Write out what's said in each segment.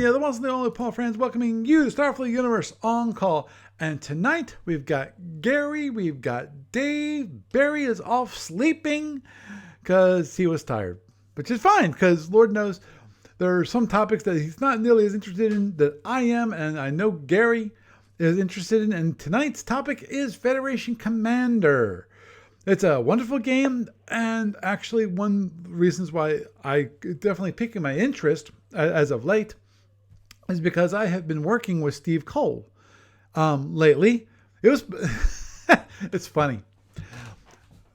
the ones and the only Paul friends welcoming you to Starfleet Universe On Call. And tonight we've got Gary, we've got Dave. Barry is off sleeping because he was tired, which is fine because Lord knows there are some topics that he's not nearly as interested in that I am, and I know Gary is interested in. And tonight's topic is Federation Commander. It's a wonderful game, and actually one of the reasons why I definitely piquing my interest as of late is because I have been working with Steve Cole lately. It was it's funny.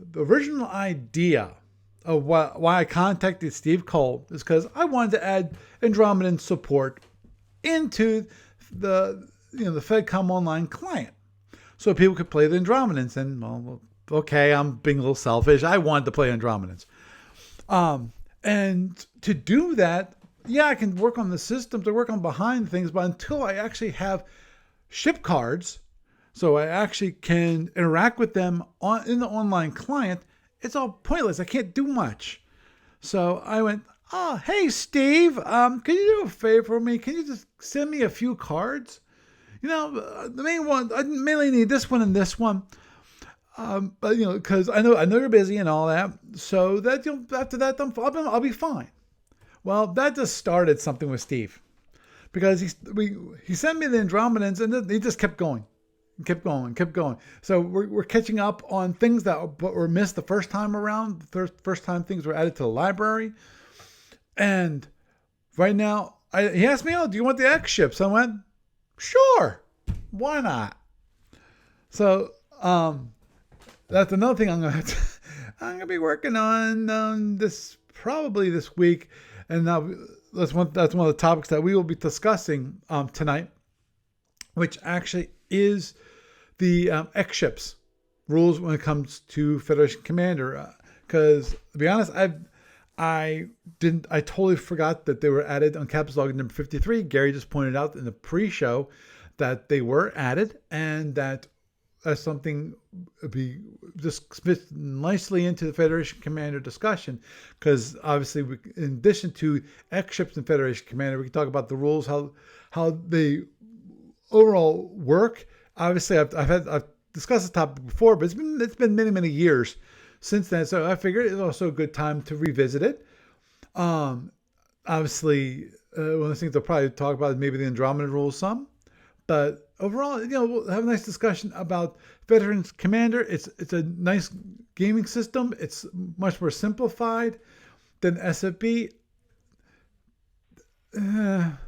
The original idea of why I contacted Steve Cole is because I wanted to add Andromedan support into the the FedCom Online client, so people could play the Andromedans. And well, okay, I'm being a little selfish. I wanted to play Andromedans. And to do that, yeah, I can work on the systems, I work on behind things, but until I actually have ship cards, so I actually can interact with them in the online client, it's all pointless. I can't do much. So I went, hey, Steve, can you do a favor for me? Can you just send me a few cards? The main one, I mainly need this one and this one. But because I know you're busy and all that, so that after that I'll be fine. Well, that just started something with Steve, because he sent me the Andromedans and then he just kept going. So we're catching up on things that were missed the first time around. The first time things were added to the library, and right now he asked me, do you want the X ships? I went, sure, why not? So that's another thing I'm gonna be working on this probably this week, and now that's one of the topics that we will be discussing tonight, which actually is the X ships rules when it comes to Federation Commander. Because to be honest, I totally forgot that they were added on Captain's Log number 53. Gary just pointed out in the pre-show that they were added, and that as something be just fit nicely into the Federation Commander discussion, because obviously in addition to X ships and Federation Commander, we can talk about the rules, how they overall work. Obviously, I've discussed this topic before, but it's been many years since then, so I figured it's also a good time to revisit it. Obviously, one of the things I'll probably talk about is maybe the Andromeda rules some. But overall, we'll have a nice discussion about Federation Commander. It's a nice gaming system. It's much more simplified than SFB. In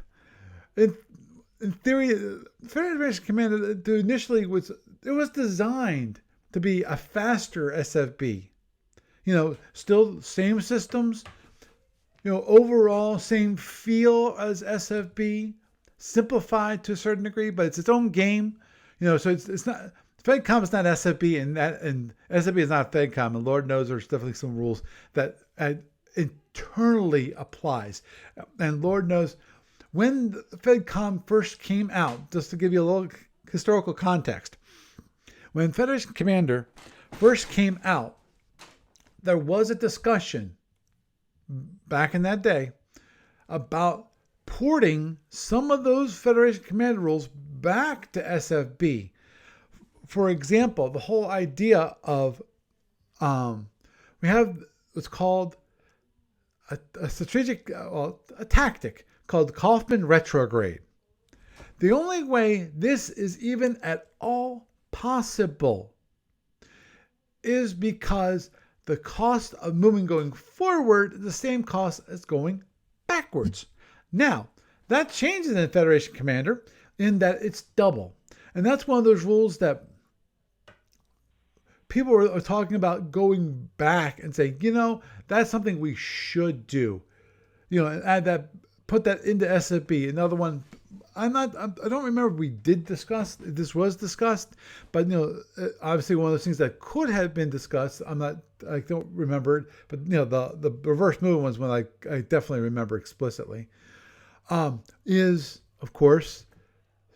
theory, Federation Commander initially was designed to be a faster SFB. Still same systems. Overall same feel as SFB. Simplified to a certain degree, but it's its own game, so it's not FedCom is not SFB, and SFB is not FedCom, and Lord knows there's definitely some rules that internally applies, and Lord knows when the FedCom first came out. Just to give you a little historical context, when Federation Commander first came out, there was a discussion back in that day about porting some of those Federation Commander rules back to SFB. For example, the whole idea of we have what's called a strategic a tactic called Kaufman retrograde. The only way this is even at all possible is because the cost of moving going forward is the same cost as going backwards. Now, that changes in Federation Commander in that it's double. And that's one of those rules that people are talking about going back and saying, that's something we should do. And add that, put that into SFB. Another one, I don't remember if we did discuss, this was discussed, but obviously one of those things that could have been discussed, I don't remember it, but the reverse movement ones when I definitely remember explicitly. Is, of course,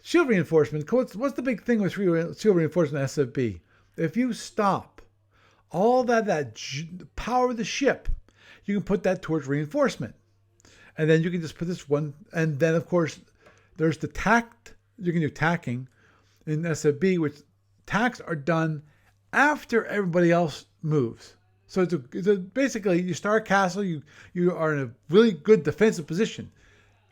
shield reinforcement. What's the big thing with shield reinforcement SFB? If you stop all that power of the ship, you can put that towards reinforcement. And then you can just put this one, and then of course there's the tact. You can do tacking in SFB, which tacks are done after everybody else moves. So basically, you start a castle, you are in a really good defensive position.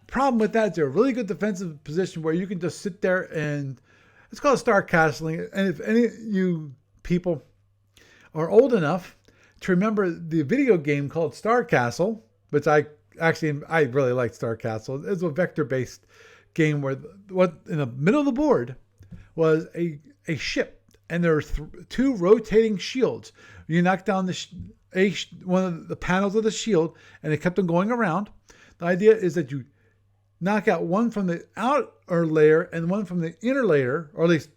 Problem with that is you're a really good defensive position where you can just sit there and it's called star castling. And if any of you people are old enough to remember the video game called Star Castle, which I really liked Star Castle. It's a vector-based game where what in the middle of the board was a ship, and there were two rotating shields. You knock down one of the panels of the shield, and it kept on going around. The idea is that you knock out one from the outer layer and one from the inner layer, or at least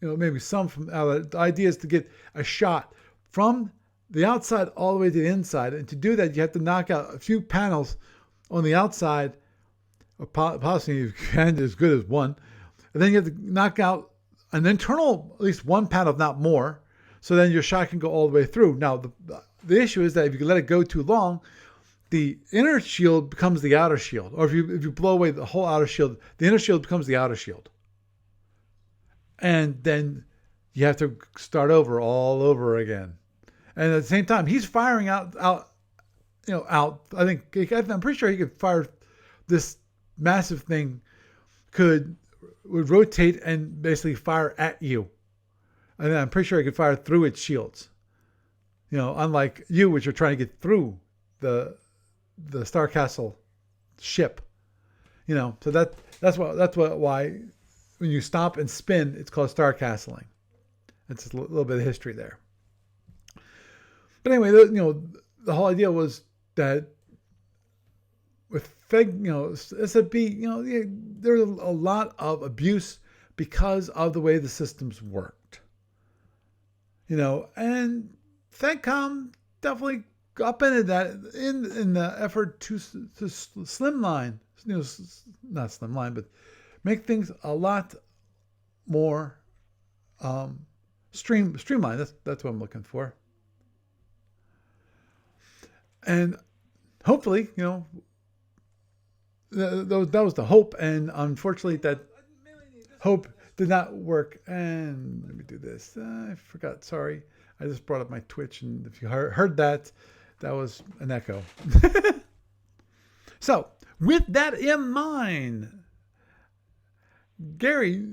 maybe some from out. The idea is to get a shot from the outside all the way to the inside, and to do that, you have to knock out a few panels on the outside, or possibly you can as good as one, and then you have to knock out an internal, at least one panel, if not more, so then your shot can go all the way through. Now, the issue is that if you let it go too long, the inner shield becomes the outer shield, or if you blow away the whole outer shield, the inner shield becomes the outer shield, and then you have to start over all over again. And at the same time, he's firing out. I'm pretty sure he could fire this massive thing. Would rotate and basically fire at you, and then I'm pretty sure he could fire through its shields. Unlike you, which are trying to get through the Star Castle ship. So that's why when you stop and spin, it's called Star Castling. It's a little bit of history there. But anyway, the whole idea was that with SFB, there was a lot of abuse because of the way the systems worked. And FedCom definitely upended that in the effort to slimline, not slimline, but make things a lot more streamlined. That's what I'm looking for. And hopefully, that was the hope. And unfortunately, that hope did not work. And let me do this. I forgot. Sorry. I just brought up my Twitch. And if you heard that, that was an echo. So, with that in mind, Gary,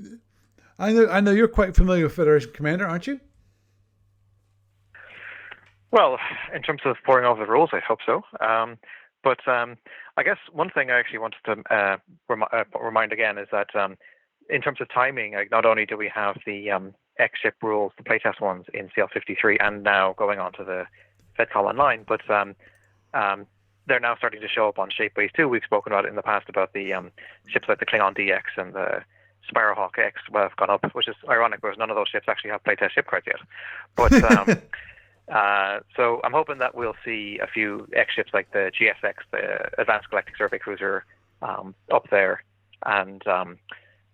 I know you're quite familiar with Federation Commander, aren't you? Well, in terms of pouring over the rules, I hope so. But I guess one thing I actually wanted to remind again is that in terms of timing, not only do we have the X-Ship rules, the playtest ones in CL53, and now going on to the FedCom Online, but they're now starting to show up on Shapebase too. We've spoken about it in the past about the ships like the Klingon DX and the Sparrowhawk X have gone up, which is ironic because none of those ships actually have playtest ship cards yet. But so I'm hoping that we'll see a few X ships like the GSX, the Advanced Galactic Survey Cruiser, up there. And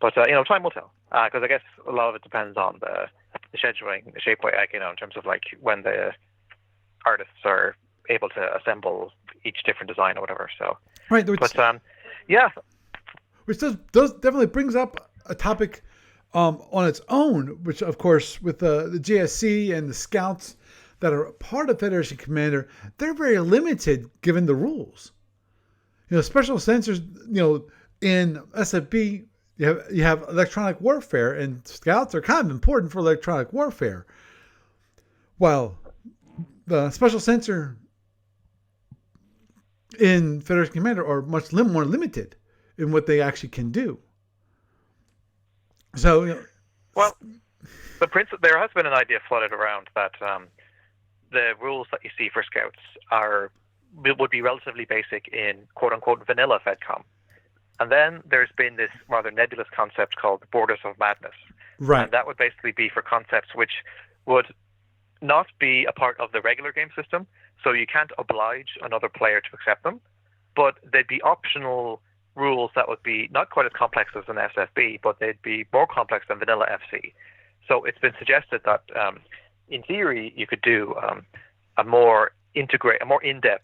but time will tell, because I guess a lot of it depends on the scheduling, the Shapeway, in terms of like when the artists are able to assemble each different design or whatever. So right, yeah, which does definitely brings up a topic on its own, which of course with the GSC and the Scouts that are part of Federation Commander, they're very limited given the rules. Special sensors, in SFB, you have electronic warfare, and Scouts are kind of important for electronic warfare. While the special sensor in Federation Commander are much more limited in what they actually can do. So, well, there has been an idea floated around that the rules that you see for Scouts would be relatively basic in quote-unquote vanilla FedCom. And then there's been this rather nebulous concept called Borders of Madness. Right. And that would basically be for concepts which would not be a part of the regular game system, so you can't oblige another player to accept them, but they'd be optional rules that would be not quite as complex as an SFB, but they'd be more complex than vanilla FC. So it's been suggested that in theory, you could do a more in-depth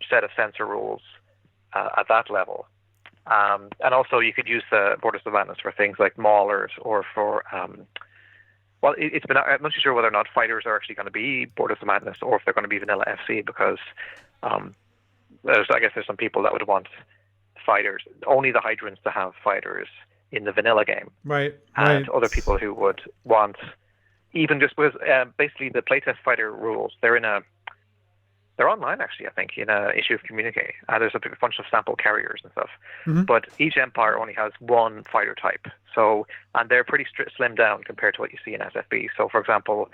set of sensor rules at that level. And also, you could use the Borders of Madness for things like maulers or for well, it's been. I'm not too sure whether or not fighters are actually going to be Borders of Madness or if they're going to be vanilla FC because I guess there's some people that would want fighters, only the Hydrants to have fighters in the vanilla game, Right. and other people who would want even just because basically the playtest fighter rules they're online actually, I think, in a issue of Communique. There's a bunch of sample carriers and stuff. Mm-hmm. But each empire only has one fighter type. So, and they're pretty slimmed down compared to what you see in SFB. So, for example,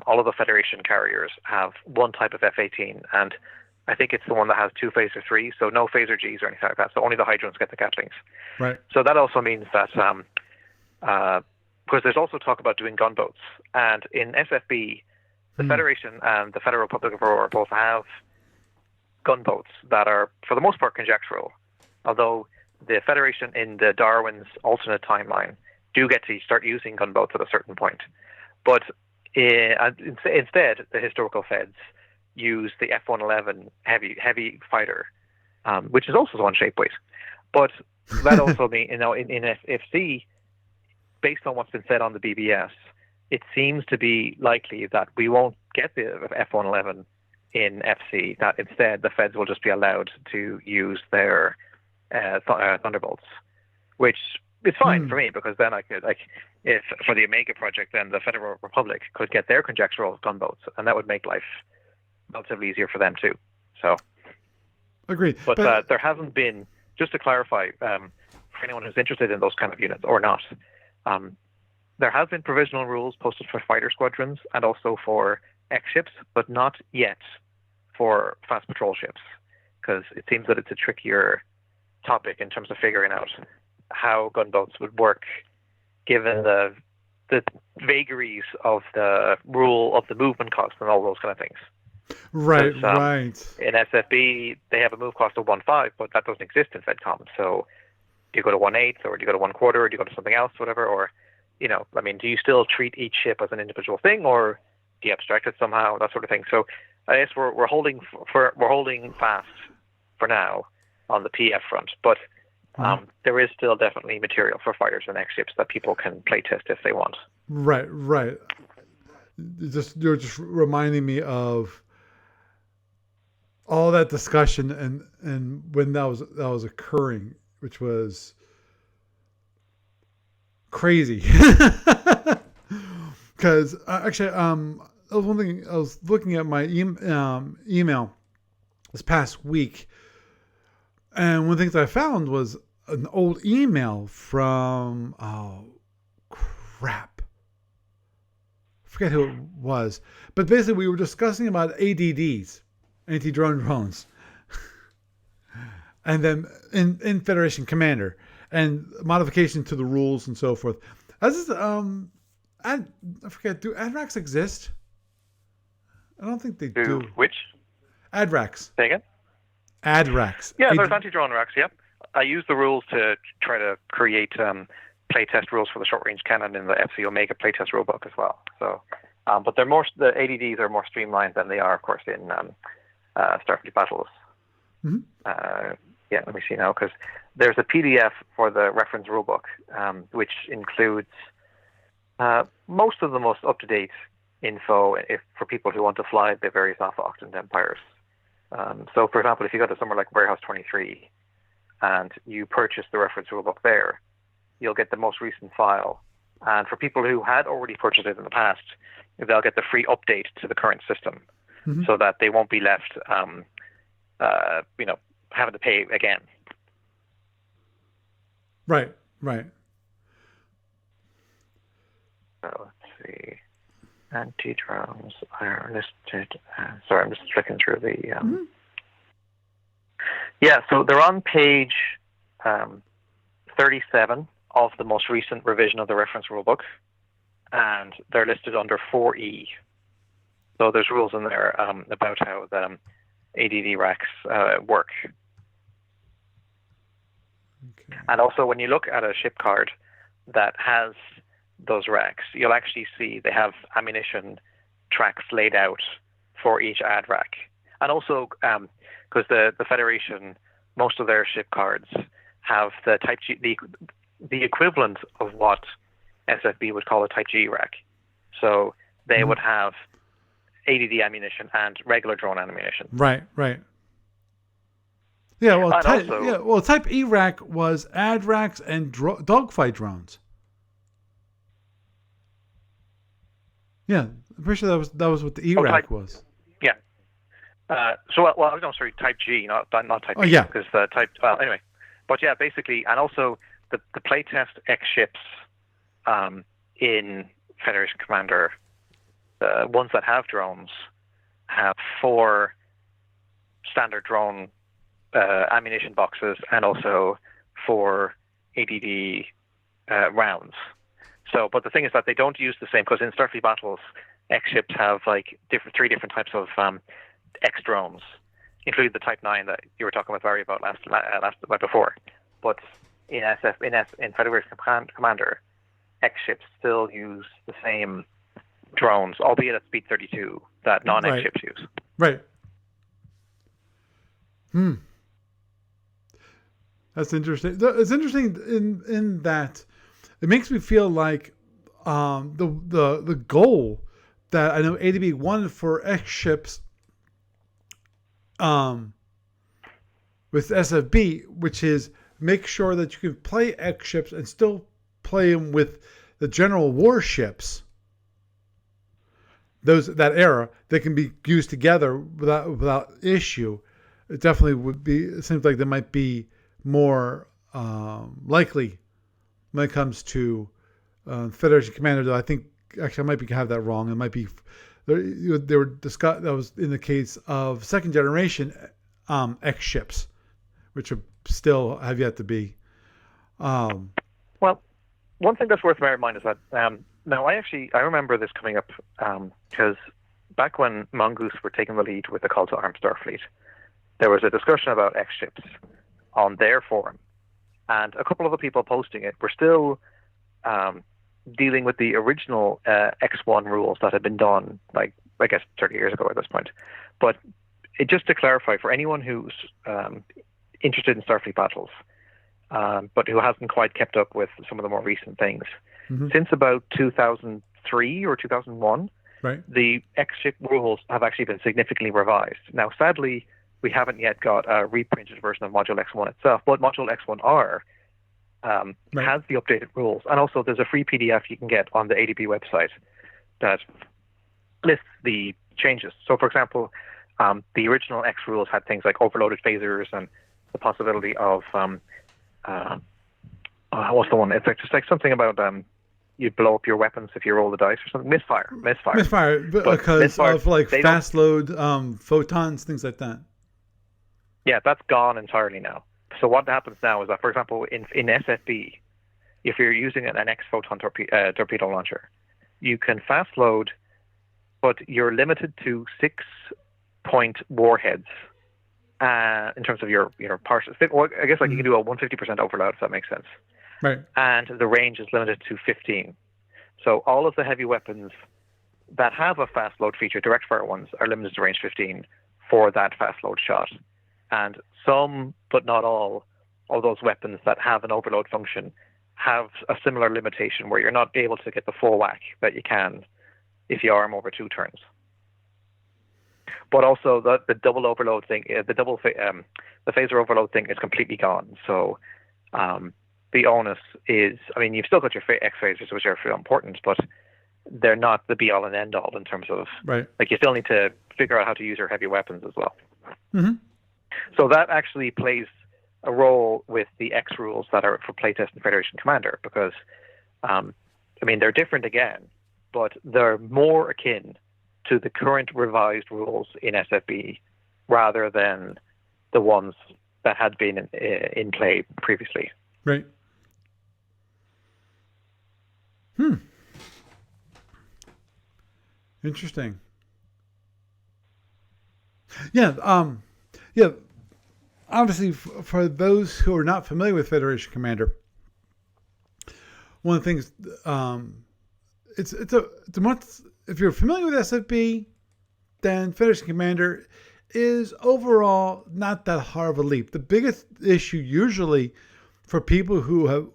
all of the Federation carriers have one type of F-18, and I think it's the one that has 2 Phaser 3, so no Phaser Gs or anything like that. So only the Hydrants get the Gatlings. Right. So that also means that, because there's also talk about doing gunboats. And in SFB, the Federation and the Federal Republic of Aurora both have gunboats that are, for the most part, conjectural. Although the Federation in the Darwin's alternate timeline do get to start using gunboats at a certain point. But instead, the historical Feds use the F-111 heavy fighter, which is also one shapeweight. But that also means, in FC, based on what's been said on the BBS, it seems to be likely that we won't get the F-111 in FC, that instead the Feds will just be allowed to use their Thunderbolts, which is fine for me because then I could, if for the Omega project, then the Federal Republic could get their conjectural gunboats, and that would make life relatively easier for them too. So, agreed. But there hasn't been, just to clarify, for anyone who's interested in those kind of units or not, there have been provisional rules posted for fighter squadrons and also for X ships, but not yet for fast patrol ships, because it seems that it's a trickier topic in terms of figuring out how gunboats would work, given the vagaries of the rule of the movement cost and all those kind of things. Right, right. In SFB, they have a move cost of 1.5, but that doesn't exist in FedCom. So do you go to 1/8, or do you go to 1/4, or do you go to something else, whatever, or I mean, do you still treat each ship as an individual thing, or do you abstract it somehow, that sort of thing? So I guess we're holding fast for now on the PF front, but there is still definitely material for fighters and X ships that people can playtest if they want. Right, right. You're just reminding me of all that discussion and when that was occurring, which was crazy. Because actually, that was one thing. I was looking at my email this past week, and one of the things I found was an old email from I forget who it was, but basically we were discussing about ADDs, anti-drone drones, and then in Federation Commander and modification to the rules and so forth. As I forget, do ADRACs exist? I don't think they do. Which? ADRACs. Say again? ADRACs. Yeah, there's anti-drone racks, yeah. I use the rules to try to create playtest rules for the short-range cannon in the FC Omega playtest rulebook as well. So, but the ADDs are more streamlined than they are, of course, in Starfleet Battles. Mm-hmm. Yeah, let me see now, because there's a PDF for the reference rulebook, which includes most of the most up-to-date info for people who want to fly the various Alpha Octant empires. So, for example, if you go to somewhere like Warehouse 23 and you purchase the reference rulebook there, you'll get the most recent file. And for people who had already purchased it in the past, they'll get the free update to the current system, so that they won't be left, having to pay again. Right, right. So let's see. Anti-drones are listed. Sorry, I'm just flicking through the... Yeah, so they're on page 37 of the most recent revision of the reference rulebook, and they're listed under 4E. So there's rules in there about how the ADD racks work. Okay. And also, when you look at a ship card that has those racks, you'll actually see they have ammunition tracks laid out for each ad rack. And also, because the Federation most of their ship cards have the Type G, the equivalent of what SFB would call a Type G rack. So they would have ADD ammunition and regular drone ammunition. Right. Yeah, well, And Type E rack was ad racks and dogfight drones. Yeah, I'm pretty sure that was what the E rack was. Yeah. Sorry, Type G, not Type E. Yeah. Because the Type. Well, anyway, but yeah, basically, and also the playtest X ships, in Federation Commander, the ones that have drones, have 4 standard drone ammunition boxes and also 4 ADD rounds. So, but the thing is that they don't use the same, because in Starfleet battles, X ships have like 3 different types of X drones, including the Type 9 that you were talking with Barry about last before. But in Federation Commander, X ships still use the same drones, albeit at speed 32 that non-X ships use. Right. That's interesting. It's interesting in that it makes me feel like the goal that I know ADB wanted for X ships with SFB, which is make sure that you can play X ships and still play them with the general warships. That era, they can be used together without issue. It definitely would be. It seems like they might be more likely when it comes to Federation Commander. Though I think actually I might have that wrong. It might be they were discussed. That was in the case of second generation X ships, which are still have yet to be. Well, one thing that's worth bearing in mind is that now I remember this coming up because back when Mongoose were taking the lead with the Call to Arms Starfleet, there was a discussion about X ships on their forum, and a couple of the people posting it were still dealing with the original X1 rules that had been done, like I guess 30 years ago at this point. But just to clarify, for anyone who's interested in Starfleet battles, but who hasn't quite kept up with some of the more recent things, since about 2003 or 2001, the X-ship rules have actually been significantly revised. Now, sadly, we haven't yet got a reprinted version of Module X1 itself, but Module X1R has the updated rules. And also, there's a free PDF you can get on the ADB website that lists the changes. So, for example, the original X rules had things like overloaded phasers and the possibility of what's the one? It's just like something about you blow up your weapons if you roll the dice or something. Misfire, because of like fast load photons, things like that. Yeah, that's gone entirely now. So what happens now is that, for example, in SFB, if you're using an X photon torpedo launcher, you can fast load, but you're limited to 6-point warheads. In terms of your partial, well, I guess like you can do a 150% overload, if that makes sense. Right. And the range is limited to 15. So all of the heavy weapons that have a fast load feature, direct fire ones, are limited to range 15 for that fast load shot. And some, but not all, of those weapons that have an overload function have a similar limitation where you're not able to get the full whack that you can if you arm over 2 turns. But also the double overload thing, the phaser overload thing is completely gone. So the onus is, I mean, you've still got your X phasers, which are important, but they're not the be all and end all in terms of like you still need to figure out how to use your heavy weapons as well. So that actually plays a role with the X rules that are for playtest and Federation Commander, because I mean they're different again, but they're more akin to the current revised rules in SFB rather than the ones that had been in play previously. Right. Interesting. Yeah. Yeah. Obviously, for those who are not familiar with Federation Commander, one of the things, it's a much, if you're familiar with SFB, then Federation Commander is overall not that hard of a leap. The biggest issue usually for people who have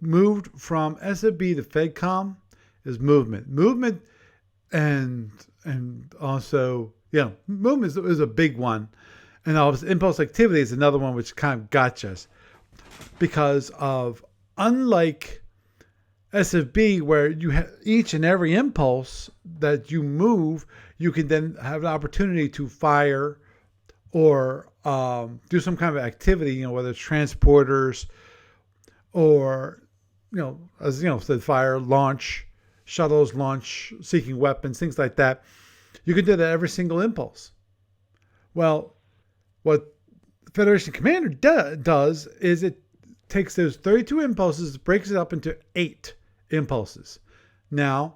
moved from SFB to FedCom is movement, and also movement is a big one, and also impulse activity is another one which kind of got us because of, unlike SFB, where you have each and every impulse that you move, you can then have an opportunity to fire or do some kind of activity, whether it's transporters or, as said, fire, launch, shuttles, launch, seeking weapons, things like that. You can do that every single impulse. Well, what the Federation Commander does is it takes those 32 impulses, breaks it up into 8 impulses. Now,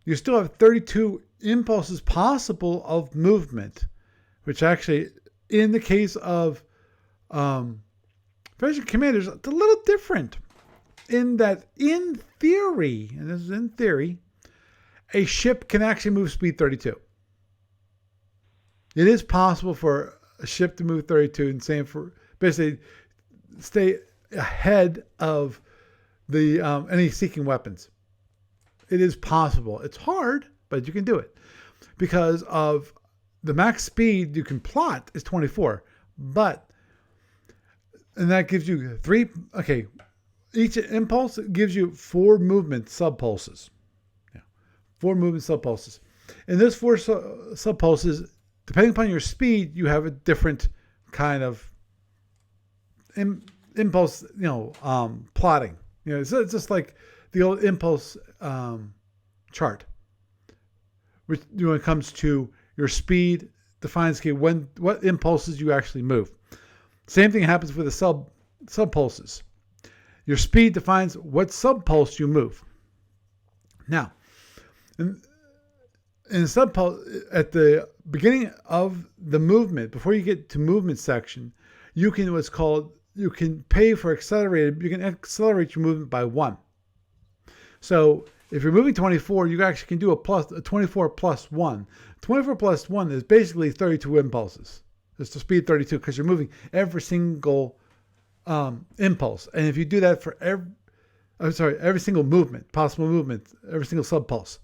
you still have 32 impulses possible of movement, which actually, in the case of Federation Commanders, it's a little different in that, in theory, and this is in theory, a ship can actually move speed 32. It is possible for a ship to move 32 and same for basically stay ahead of the any seeking weapons. It is possible. It's hard, but you can do it because of the max speed you can plot is 24. And that gives you 3. Okay, each impulse gives you 4 movement subpulses. 4 movement subpulses. And those 4 subpulses, depending upon your speed, you have a different kind of impulse, plotting. It's just like the old impulse chart, which when it comes to your speed defines what impulses you actually move. Same thing happens with the subpulses. Your speed defines what subpulse you move. Now, in subpulse, at the beginning of the movement, before you get to movement section, you can pay for accelerated. You can accelerate your movement by 1. So if you're moving 24, you actually can do a 24 plus 1. 24 plus 1 is basically 32 impulses. It's the speed 32 because you're moving every single impulse. And if you do that for every single movement, possible movement, every single subpulse.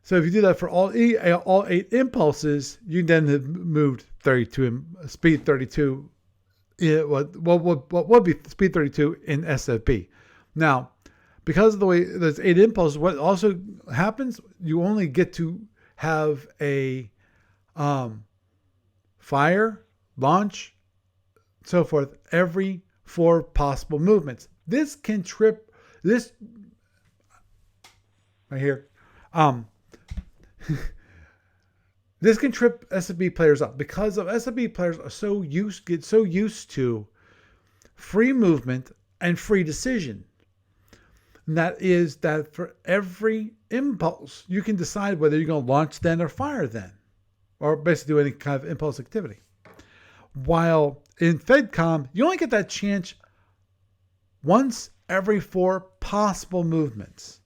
So if you do that for all 8 impulses, you then have moved 32 speed 32. What would be speed 32 in SFB? Now, because of the way there's 8 impulses, what also happens, you only get to have a fire, launch, so forth, every 4 possible movements. This can trip this right here. This can trip SFB players up because of SFB players get so used to free movement and free decision. And that is that for every impulse, you can decide whether you're going to launch then or fire then, or basically do any kind of impulse activity. While in FedCom, you only get that chance once every 4 possible movements.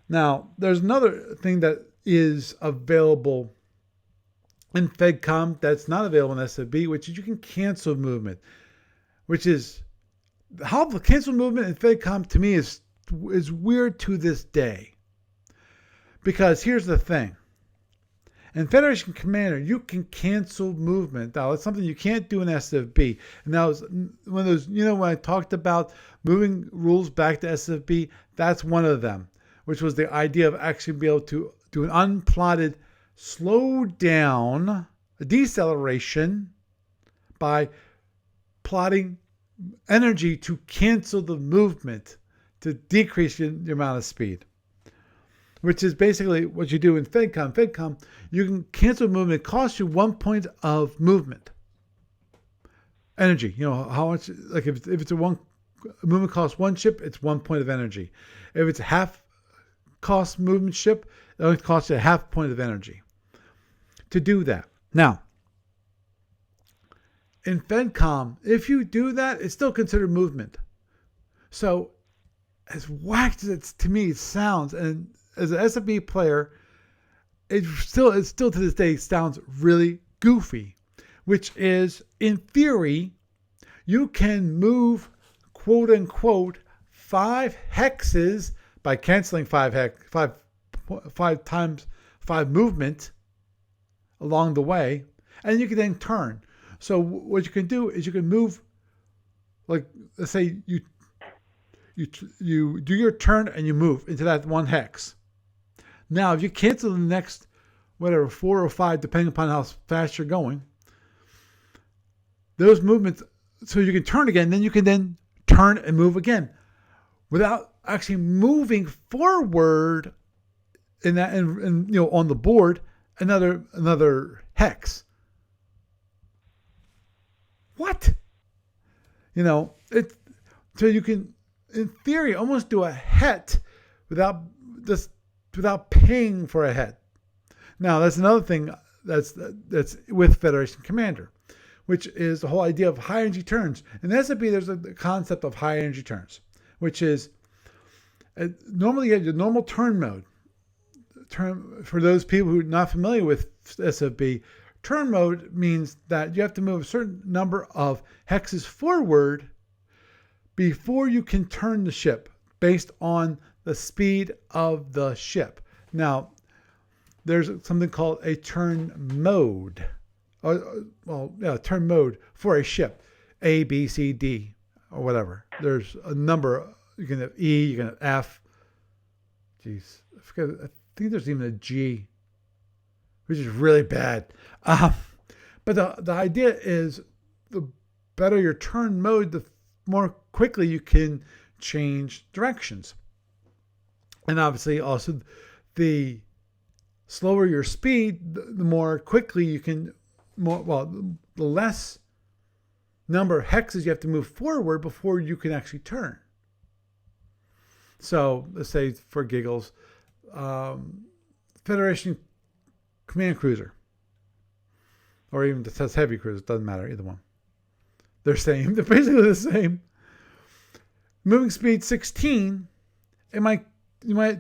Now, there's another thing that is available in FedCom that's not available in SFB, which is you can cancel movement, which is how the cancel movement in FedCom to me is weird to this day. Because here's the thing. In Federation Commander, you can cancel movement. Now, it's something you can't do in SFB. And that was one of those, when I talked about moving rules back to SFB, that's one of them, which was the idea of actually being able to do an unplotted slow down, a deceleration, by plotting energy to cancel the movement, to decrease your amount of speed. Which is basically what you do in FedCom. FedCom, you can cancel movement. It costs you 1 point of movement. Energy. How much, like if it's a movement costs 1 ship, it's 1 point of energy. If it's a half cost movement ship, it only costs you a half point of energy to do that. Now, in FedCom, if you do that, it's still considered movement. So, as whacked as to me it sounds, and as an SFB player, it still to this day sounds really goofy, which is, in theory, you can move, quote unquote, 5 hexes by canceling 5 times 5 movement along the way, and you can then turn. So what you can do is you can move, like, let's say you do your turn and you move into that 1 hex. Now, if you cancel the next, 4 or 5, depending upon how fast you're going, those movements, so you can turn again, then you can then turn and move again without actually moving forward in that, and on the board, another hex. What? So you can, in theory, almost do a het without paying for a het. Now, that's another thing that's with Federation Commander, which is the whole idea of high energy turns. In SFU, there's a concept of high energy turns, which is normally you have your normal turn mode. For those people who are not familiar with SFB, turn mode means that you have to move a certain number of hexes forward before you can turn the ship based on the speed of the ship. Now, there's something called a turn mode. Turn mode for a ship, A, B, C, D, or whatever. There's a number. You can have E, you can have F. Jeez, I forget. I think there's even a G, which is really bad. But the idea is, the better your turn mode, the more quickly you can change directions. And obviously, also, the slower your speed, the more quickly you can. The less number of hexes you have to move forward before you can actually turn. So let's say, for giggles, Federation Command Cruiser, or even the Test Heavy Cruiser, doesn't matter, either one. They're same. They're basically the same. Moving speed 16, you might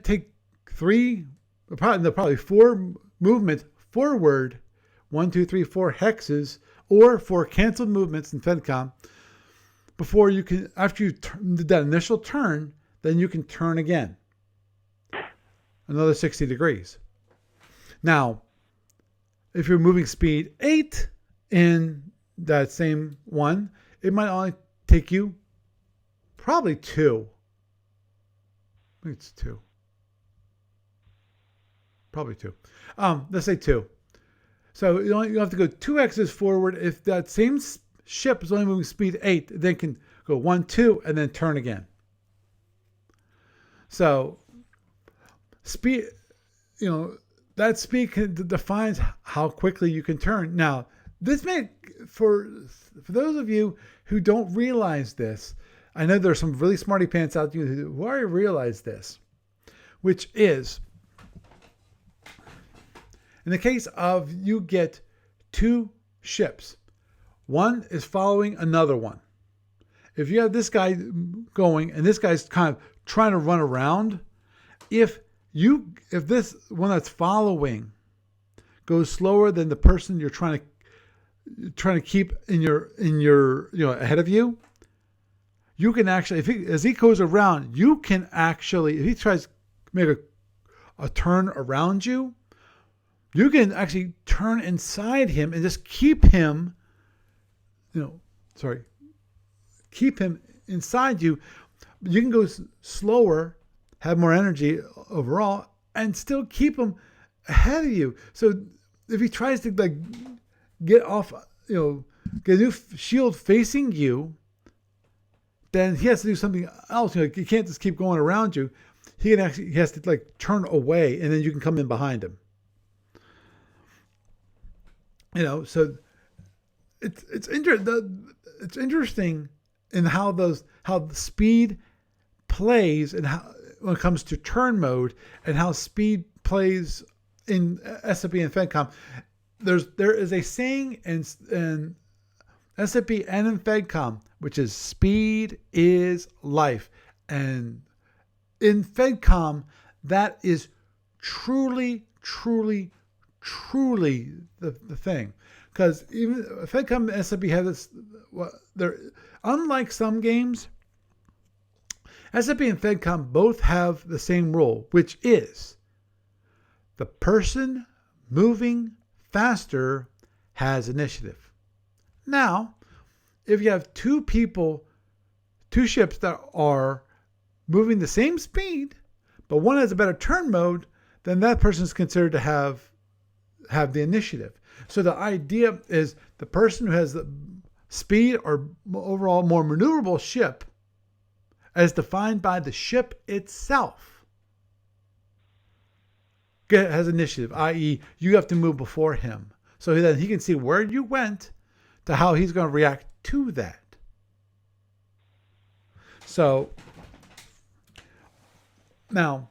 take probably 4 movements forward, 1, 2, 3, 4 hexes, or 4 canceled movements in FedCom before you can, after you did that initial turn, then you can turn again. Another 60 degrees. Now, if you're moving speed 8 in that same one, it might only take you probably 2. I think it's 2. Probably 2. Let's say 2. So you have to go 2 hexes forward. If that same ship is only moving speed 8, they can go 1, 2, and then turn again. So speed, that speed defines how quickly you can turn. Now, this for those of you who don't realize this, I know there's some really smarty pants out there who already realize this, which is, in the case of you get 2 ships, one is following another one. If you have this guy going and this guy's kind of trying to run around, if this one that's following goes slower than the person you're trying to keep in your ahead of you, you can actually, as he goes around, you can actually, if he tries to make a turn around you, you can actually turn inside him and just keep him inside you. You can go slower, have more energy overall, and still keep him ahead of you. So if he tries to get off, get a new shield facing you, then he has to do something else. He can't just keep going around you. He has to turn away, and then you can come in behind him. So it's interesting in how the speed plays, and how, when it comes to turn mode, and how speed plays in SFB and FedCom. There is a saying in SFB and in FedCom, which is speed is life. And in FedCom, that is truly truly, truly the thing. Because even FedCom and SFB have this, they're unlike some games. SFB and FedCom both have the same rule, which is the person moving faster has initiative. Now, if you have two ships that are moving the same speed, but one has a better turn mode, then that person is considered to have the initiative. So the idea is the person who has the speed or overall more maneuverable ship, as defined by the ship itself, has initiative, i.e., you have to move before him. So then he can see where you went to how he's going to react to that. So now,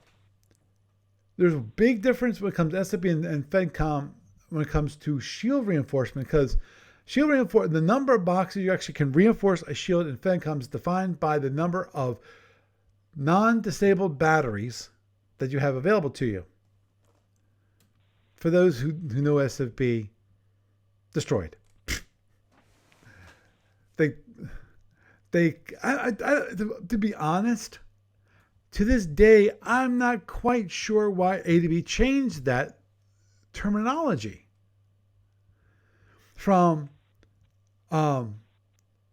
there's a big difference when it comes to SFB and FedCom when it comes to shield reinforcement, because shield reinforcement, the number of boxes you actually can reinforce a shield in FedCom is defined by the number of non-disabled batteries that you have available to you. For those who know SFB, destroyed. To be honest, to this day, I'm not quite sure why ADB changed that terminology from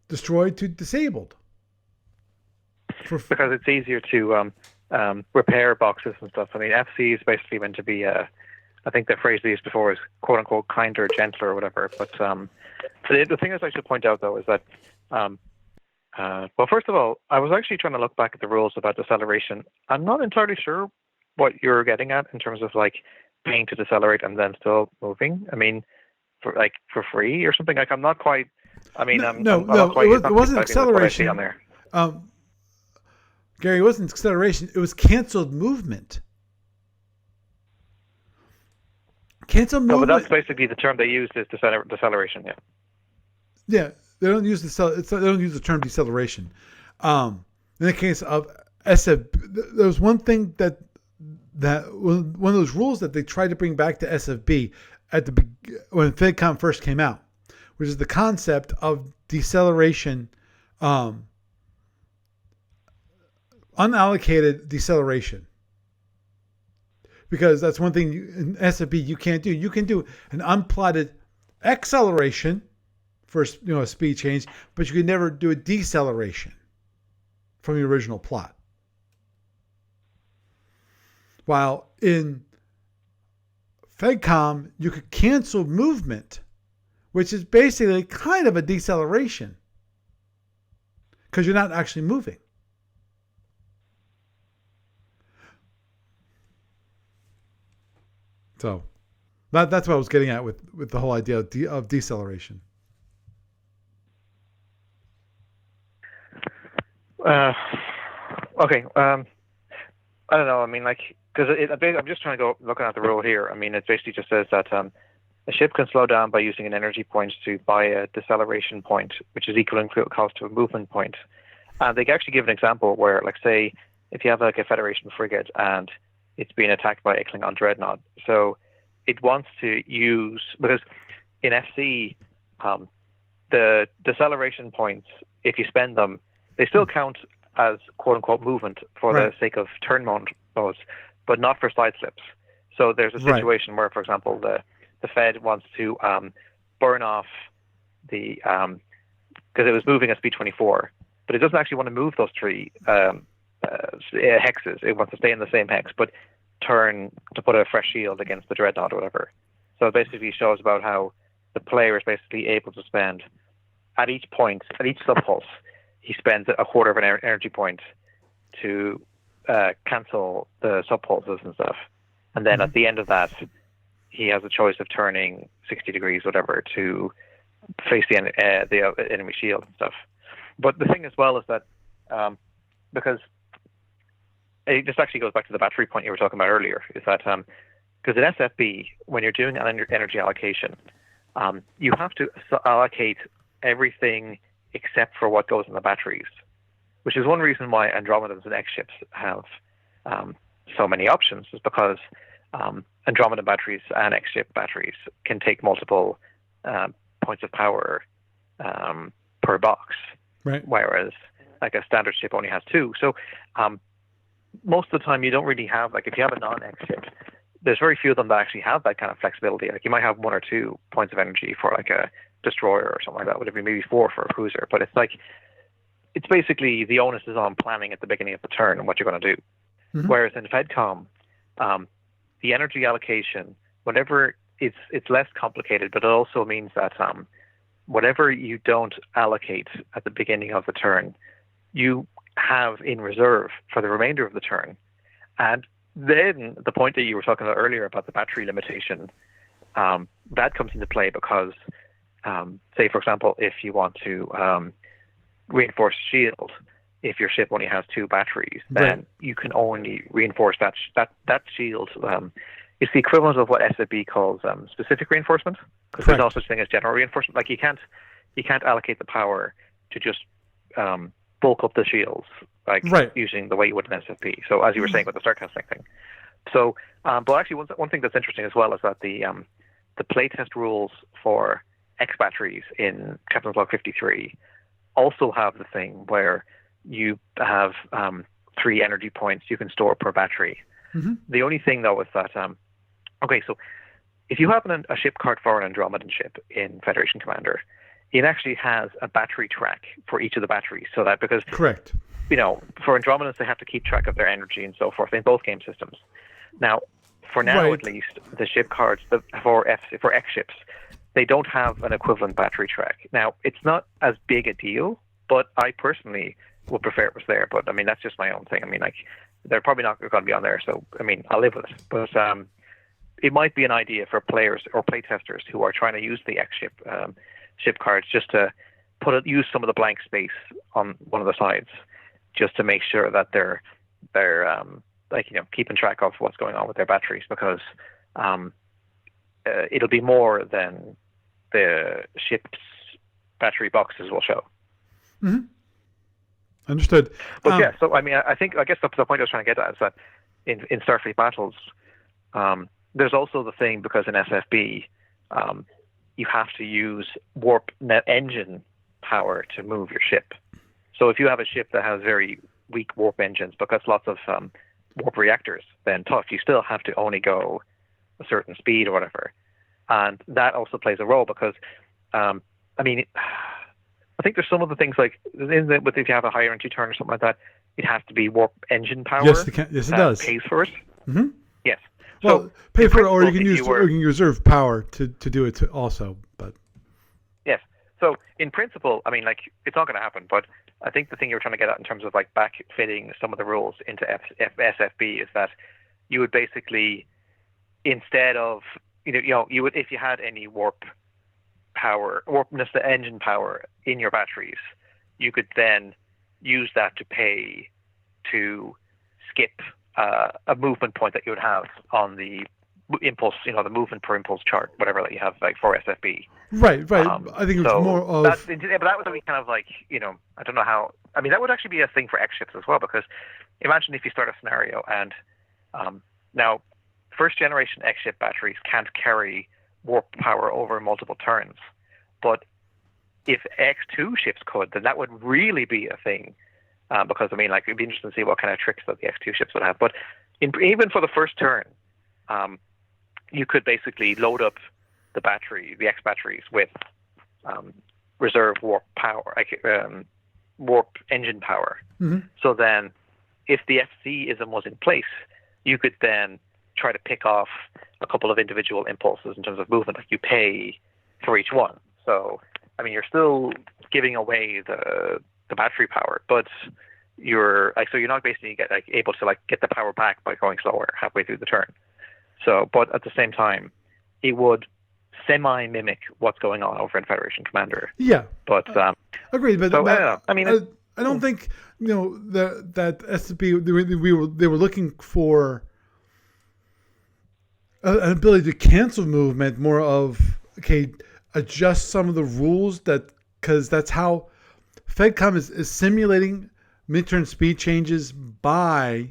destroyed to disabled. Because it's easier to repair boxes and stuff. I mean, FC is basically meant to be, I think the phrase they used before is quote unquote kinder, gentler, or whatever. But the thing I should point out though is that, well, first of all, I was actually trying to look back at the rules about deceleration. I'm not entirely sure what you're getting at in terms of like paying to decelerate and then still moving. I mean, for free or something. Like I'm not quite. I mean, I'm not quite, it wasn't acceleration on there. Gary, it wasn't acceleration. It was canceled movement. Canceled movement. No, but that's basically the term they used is deceleration. Yeah. Yeah, they don't use they don't use the term deceleration. In the case of SF, there was one thing that one of those rules that they tried to bring back to SFB when FedCom first came out, which is the concept of deceleration, unallocated deceleration. Because that's one thing in SFB you can't do. You can do an unplotted acceleration for a speed change, but you can never do a deceleration from the original plot. While in FedCom, you could cancel movement, which is basically kind of a deceleration because you're not actually moving. So that's what I was getting at with the whole idea of deceleration. Okay. I don't know. I mean, like, because I'm just trying to go looking at the rule here. I mean, it basically just says that a ship can slow down by using an energy point to buy a deceleration point, which is equal in cost to a movement point. And they actually give an example where, like, say, if you have like a Federation frigate and it's being attacked by a Klingon dreadnought, so it wants to use, because in FC, the deceleration points, if you spend them, they still count as quote-unquote movement for the sake of turn modes, but not for side slips. So there's a situation where, for example, the Fed wants to burn off the, because it was moving at speed 24, but it doesn't actually want to move those three hexes. It wants to stay in the same hex, but turn to put a fresh shield against the dreadnought or whatever. So it basically shows about how the player is basically able to spend at each point, at each subpulse, he spends a quarter of an energy point to cancel the subpulses and stuff. And then at the end of that, he has a choice of turning 60 degrees, whatever, to face the enemy shield and stuff. But the thing as well is that, because it just actually goes back to the battery point you were talking about earlier, is that because in SFB, when you're doing an energy allocation, you have to allocate everything except for what goes in the batteries, which is one reason why Andromedas and X ships have so many options, is because Andromeda batteries and X-ship batteries can take multiple points of power per box, Right. whereas like a standard ship only has two. So most of the time you don't really have, like if you have a non-X ship, there's very few of them that actually have that kind of flexibility. Like you might have 1 or 2 points of energy for like a destroyer or something like that, whatever, maybe 4 for a cruiser. But it's basically the onus is on planning at the beginning of the turn and what you're going to do. Mm-hmm. Whereas in FedCom, the energy allocation, whatever, it's less complicated, but it also means that whatever you don't allocate at the beginning of the turn, you have in reserve for the remainder of the turn. And then the point that you were talking about earlier about the battery limitation, that comes into play because, say, for example, if you want to reinforce shield, if your ship only has 2 batteries, then you can only reinforce that shield. It's the equivalent of what SFB calls specific reinforcement, because there's no such thing as general reinforcement. Like you can't allocate the power to just bulk up the shields using the way you would in SFP. So as you were saying with the start testing thing. So, but actually one thing that's interesting as well is that the playtest rules for X batteries in Captain's Log 53 also have the thing where you have 3 energy points you can store per battery. Mm-hmm. The only thing though is that so if you have a ship card for an Andromedan ship in Federation Commander, it actually has a battery track for each of the batteries, so that because correct, for Andromedans they have to keep track of their energy and so forth in both game systems. Now, for now at least, the ship cards for X ships, they don't have an equivalent battery track. Now, it's not as big a deal, but I personally would prefer it was there. But I mean, that's just my own thing. I mean, like they're probably not going to be on there, so I mean, I'll live with it. But it might be an idea for players or playtesters who are trying to use the X ship cards just to use some of the blank space on one of the sides, just to make sure that they're keeping track of what's going on with their batteries, because it'll be more than the ship's battery boxes will show. Mm-hmm. Understood. But so I mean, I guess the point I was trying to get at is that in Starfleet battles, there's also the thing, because in SFB, you have to use warp net engine power to move your ship. So if you have a ship that has very weak warp engines, but got lots of warp reactors, then tough. You still have to only go a certain speed or whatever. And that also plays a role because, I mean, I think there's some of the things like, if you have a higher energy turn or something like that, it has to be warp engine power. Yes, it does. Pays for it. Mm-hmm. Yes. Well, so pay for it, or you can reserve power to do it also. But yes. So in principle, I mean, like it's not going to happen. But I think the thing you were trying to get at in terms of like backfitting some of the rules into SFB is that you would basically, instead of you would, if you had any warp engine power in your batteries, you could then use that to pay to skip a movement point that you would have on the impulse, the movement per impulse chart, whatever that you have like for SFB. Right. I think it was more of. But that would be kind of like, I don't know how. I mean, that would actually be a thing for X ships as well, because imagine if you start a scenario and now first generation X ship batteries can't carry warp power over multiple turns, but if X2 ships could, then that would really be a thing. Because I mean, like it'd be interesting to see what kind of tricks that the X2 ships would have. But even for the first turn, you could basically load up the X batteries with reserve warp power, warp engine power. Mm-hmm. So then, if the FC-ism was in place, you could then try to pick off a couple of individual impulses in terms of movement. Like you pay for each one. So I mean, you're still giving away the battery power, but you're not basically able to get the power back by going slower halfway through the turn. So, but at the same time, it would semi-mimic what's going on over in Federation Commander. Yeah, but agreed. But, so, I mean, I don't think that SCP they were looking for an ability to cancel movement, more of adjust some of the rules because that's how FedCom is simulating mid-turn speed changes by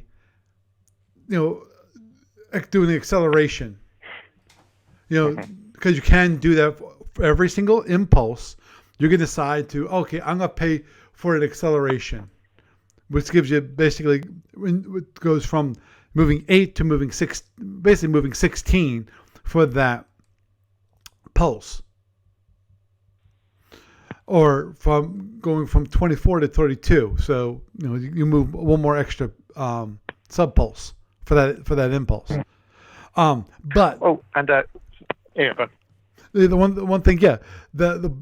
doing the acceleration. Hmm. Because you can do that for every single impulse. You can decide to, okay, I'm going to pay for an acceleration, which gives you basically, it goes from moving 8 to moving 6, basically moving 16 for that pulse. Or from going from 24 to 32. So, you move one more extra sub pulse for that impulse. But Oh, and yeah, but the one thing, yeah, the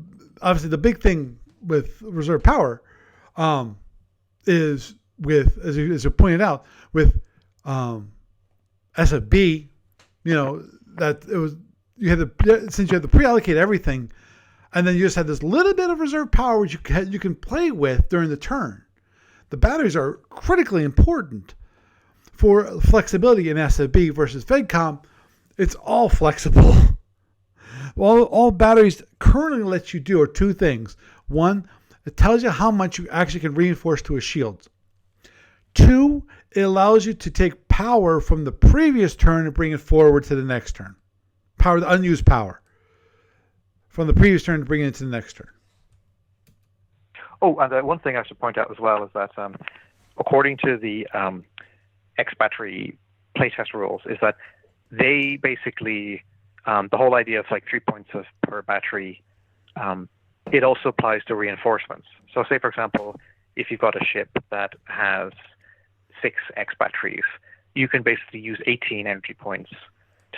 obviously the big thing with reserve power is with, as you pointed out, with SFB, that it was, since you had to pre-allocate everything, and then you just had this little bit of reserve power which you can play with during the turn. The batteries are critically important for flexibility in SFB versus FedCom. It's all flexible. All batteries currently let you do are two things. One, it tells you how much you actually can reinforce to a shield. Two, it allows you to take power from the previous turn and bring it forward to the next turn. The unused power from the previous turn to bring it into the next turn. Oh, and one thing I should point out as well is that according to the X battery playtest rules, is that they basically the whole idea of like 3 points per battery, it also applies to reinforcements. So, say for example, if you've got a ship that has 6 X batteries, you can basically use 18 energy points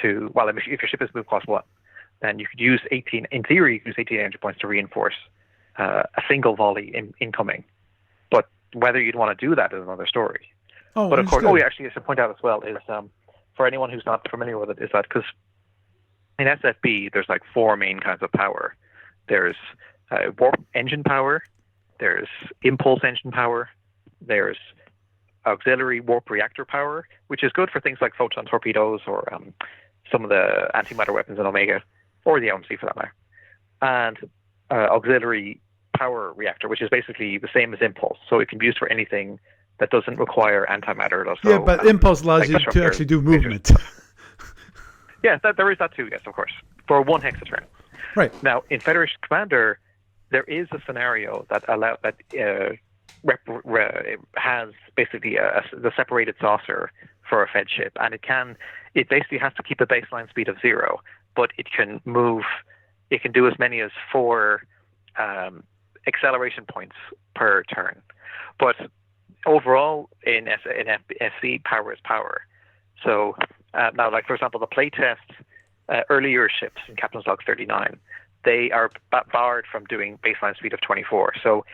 to. Well, if your ship is move class 1, then you could use 18. In theory, you could use 18 energy points to reinforce a single volley incoming. But whether you'd want to do that is another story. Oh, but of course, understood. yeah, actually, I should point out as well is for anyone who's not familiar with it, is that because in SFB there's like 4 main kinds of power. There's warp engine power, there's impulse engine power, there's auxiliary warp reactor power, which is good for things like photon torpedoes or some of the antimatter weapons in Omega, or the OMC for that matter, and auxiliary power reactor, which is basically the same as impulse, so it can be used for anything that doesn't require antimatter. Yeah, but impulse allows you to disruptor actually do lasers. movement. Yeah, there is that too, yes, of course, for 1 hex a turn. Right. Now, in Federation Commander, there is a scenario that has basically the separated saucer for a Fed ship, and it basically has to keep a baseline speed of 0, but it can do as many as 4 acceleration points per turn. But overall, in FC, power is power. So now, like for example, the playtest earlier ships in Captain's Log 39, they are barred from doing baseline speed of 24. So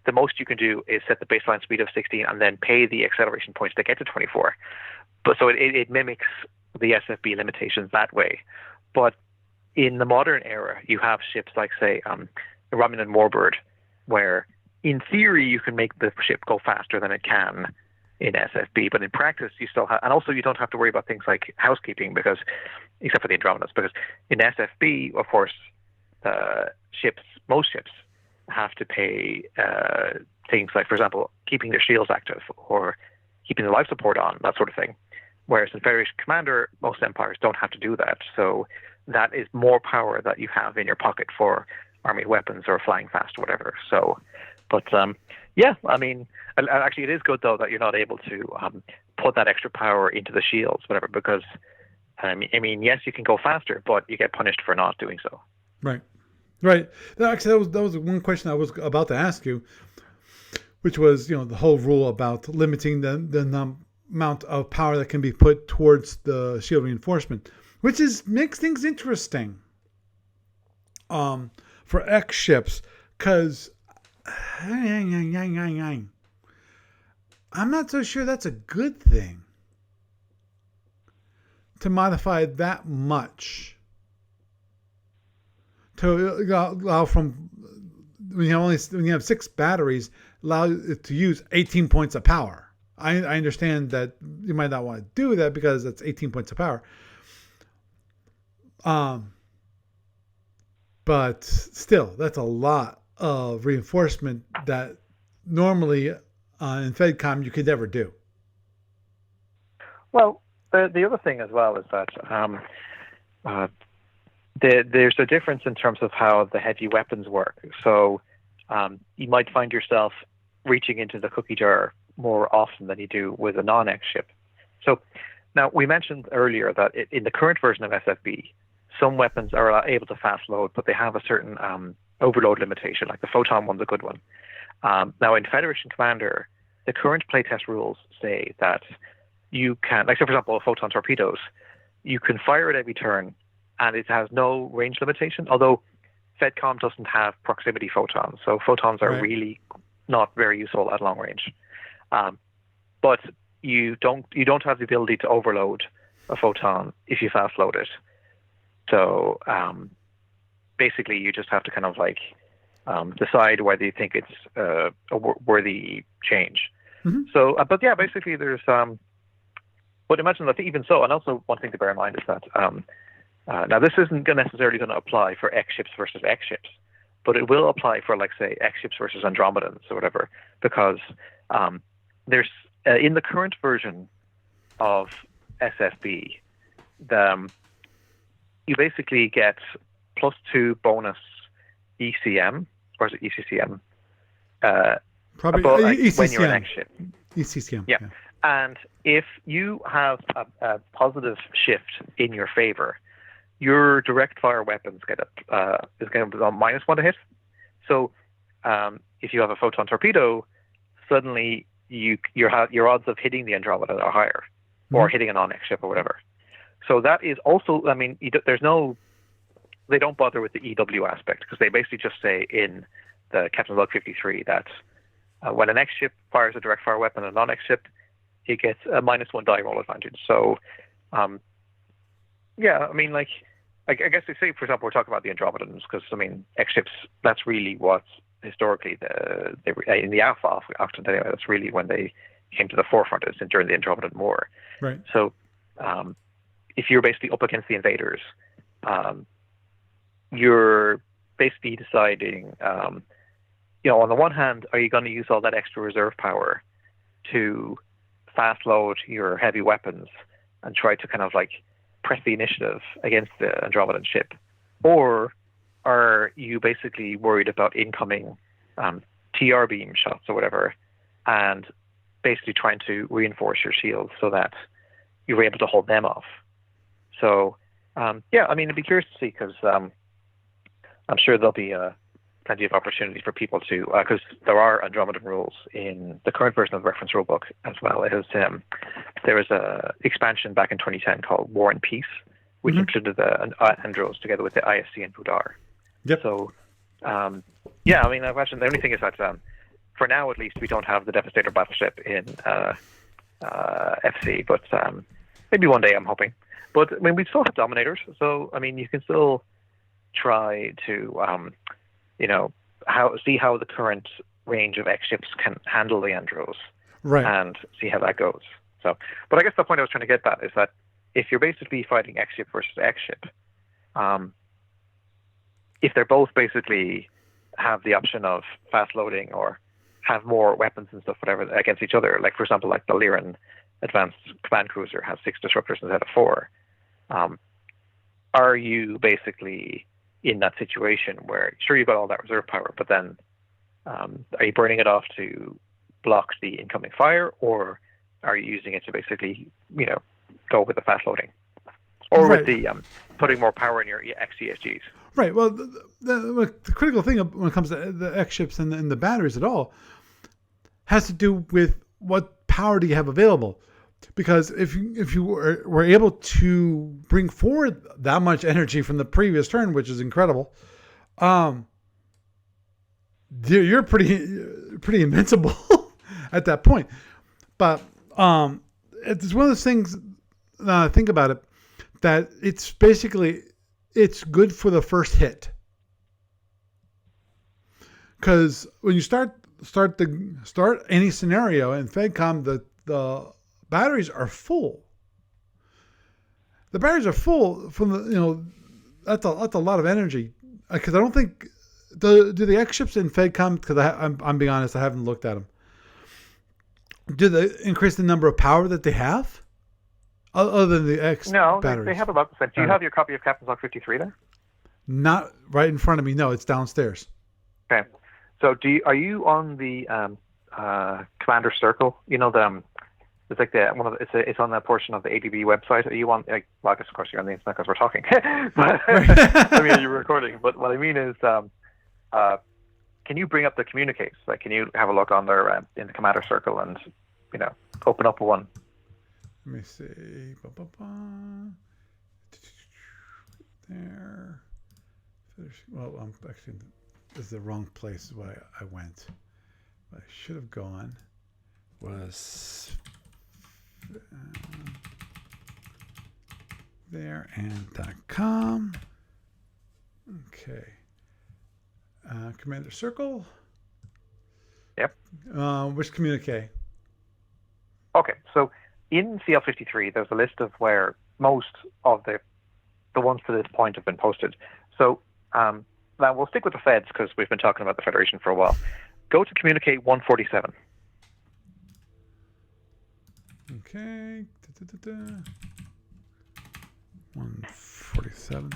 the most you can do is set the baseline speed of 16 and then pay the acceleration points to get to 24. But so it mimics the SFB limitations that way. But in the modern era, you have ships like, say, the Romulan Warbird, where in theory you can make the ship go faster than it can in SFB, but in practice you still have, and also you don't have to worry about things like housekeeping, because, except for the Andromedas, because in SFB, of course, most ships have to pay things like, for example, keeping their shields active or keeping the life support on, that sort of thing. Whereas in Federation Commander, most empires don't have to do that. So that is more power that you have in your pocket for army weapons or flying fast or whatever. So, but yeah, I mean, actually it is good though that you're not able to put that extra power into the shields, whatever, because I mean, yes, you can go faster, but you get punished for not doing so. Right. Right. Actually, that was one question I was about to ask you, which was, the whole rule about limiting the amount of power that can be put towards the shield reinforcement, which makes things interesting for X ships, because I'm not so sure that's a good thing to modify that much. To allow from, when you have 6 batteries, allow it to use 18 points of power. I understand that you might not want to do that because that's 18 points of power. But still, that's a lot of reinforcement that normally in FedCom you could never do. Well, the other thing as well is that uh, there's a difference in terms of how the heavy weapons work. So you might find yourself reaching into the cookie jar more often than you do with a non-X ship. So now we mentioned earlier that in the current version of SFB, some weapons are able to fast load, but they have a certain overload limitation, like the photon one's a good one. Now in Federation Commander, the current playtest rules say that you can, like, so for example, photon torpedoes, you can fire at every turn and it has no range limitation, although FedCom doesn't have proximity photons, so photons are really not very useful at long range. But you don't have the ability to overload a photon if you fast load it. So basically, you just have to kind of like decide whether you think it's a worthy change. Mm-hmm. So, but yeah, basically, there's. But imagine that even so, and also one thing to bear in mind is that now this isn't necessarily going to apply for X ships versus X ships, but it will apply for, like, say, X ships versus Andromedans or whatever, because there's in the current version of SFB, you basically get +2 bonus ECM, or is it ECCM? Probably above, ECCM. When you're an X ship. ECCM. Yeah. And if you have a positive shift in your favor, your direct fire weapons is going to be on -1 to hit. So if you have a photon torpedo, suddenly your odds of hitting the Andromeda are higher, or hitting a non-X ship or whatever. So that is also, I mean, they don't bother with the EW aspect, because they basically just say in the Captain's Log 53 that when an X ship fires a direct fire weapon and a non-X ship, it gets a -1 die roll advantage. So, yeah, I mean, like, I guess they say, for example, we're talking about the Andromedans, because, I mean, X ships, that's really what historically in the Alpha often anyway, that's really when they came to the forefront, is during the Andromedan War. Right. So, if you're basically up against the invaders, you're basically deciding, on the one hand, are you going to use all that extra reserve power to fast load your heavy weapons and try to kind of like press the initiative against the Andromedan ship? Or are you basically worried about incoming TR beam shots or whatever, and basically trying to reinforce your shields so that you're able to hold them off? So, yeah, I mean, I'd be curious to see, because I'm sure there'll be plenty of opportunity for people to, because there are Andromedan rules in the current version of the reference rulebook as well. There was a expansion back in 2010 called War and Peace, which included the Andros together with the ISC and Pudar. Yep. So, yeah, I mean, I imagine the only thing is that for now, at least, we don't have the Devastator battleship in FC, but maybe one day, I'm hoping. But, I mean, we still have Dominators, so, I mean, you can still try to, see how the current range of X ships can handle the Andros, right, and see how that goes. So, but I guess the point I was trying to get at is that if you're basically fighting X ship versus X ship, if they're both basically have the option of fast loading or have more weapons and stuff, whatever, against each other, like, for example, like the Lyran Advanced Command Cruiser has 6 disruptors instead of 4, are you basically in that situation where, sure, you've got all that reserve power, but then are you burning it off to block the incoming fire, or are you using it to basically, go with the fast loading, or with the putting more power in your XCSGs? Right. Well, the critical thing when it comes to the X ships and the batteries at all has to do with what power do you have available. Because if you were able to bring forward that much energy from the previous turn, which is incredible, you're pretty invincible at that point. But it's one of those things. Think about it, that it's good for the first hit. Because when you start any scenario in FedCom, the batteries are full. The batteries are full from the, that's a lot of energy. Because I don't think, do the X ships in FedCom, because I'm being honest, I haven't looked at them. Do they increase the number of power that they have? Other than the X No, they batteries. have about the same. Do you have your copy of Captain's Log 53 there? Not right in front of me. No, it's downstairs. Okay. So are you on the Commander Circle? You know it's like it's on that portion of the ADB website. Are you on well, I guess of course you're on the internet because we're talking. But I mean you're recording. But what I mean is can you bring up the communiques? Like can you have a look on there in the Commander Circle and open up one? Let me see. There. Well, I'm actually this is the wrong place where I went. What I should have gone was there and .com. Okay. Commander Circle. Yep. Which communique? Okay, so in CL53, there's a list of where most of the ones to this point have been posted. So now we'll stick with the Feds because we've been talking about the Federation for a while. Go to Communique 147. Okay. 147.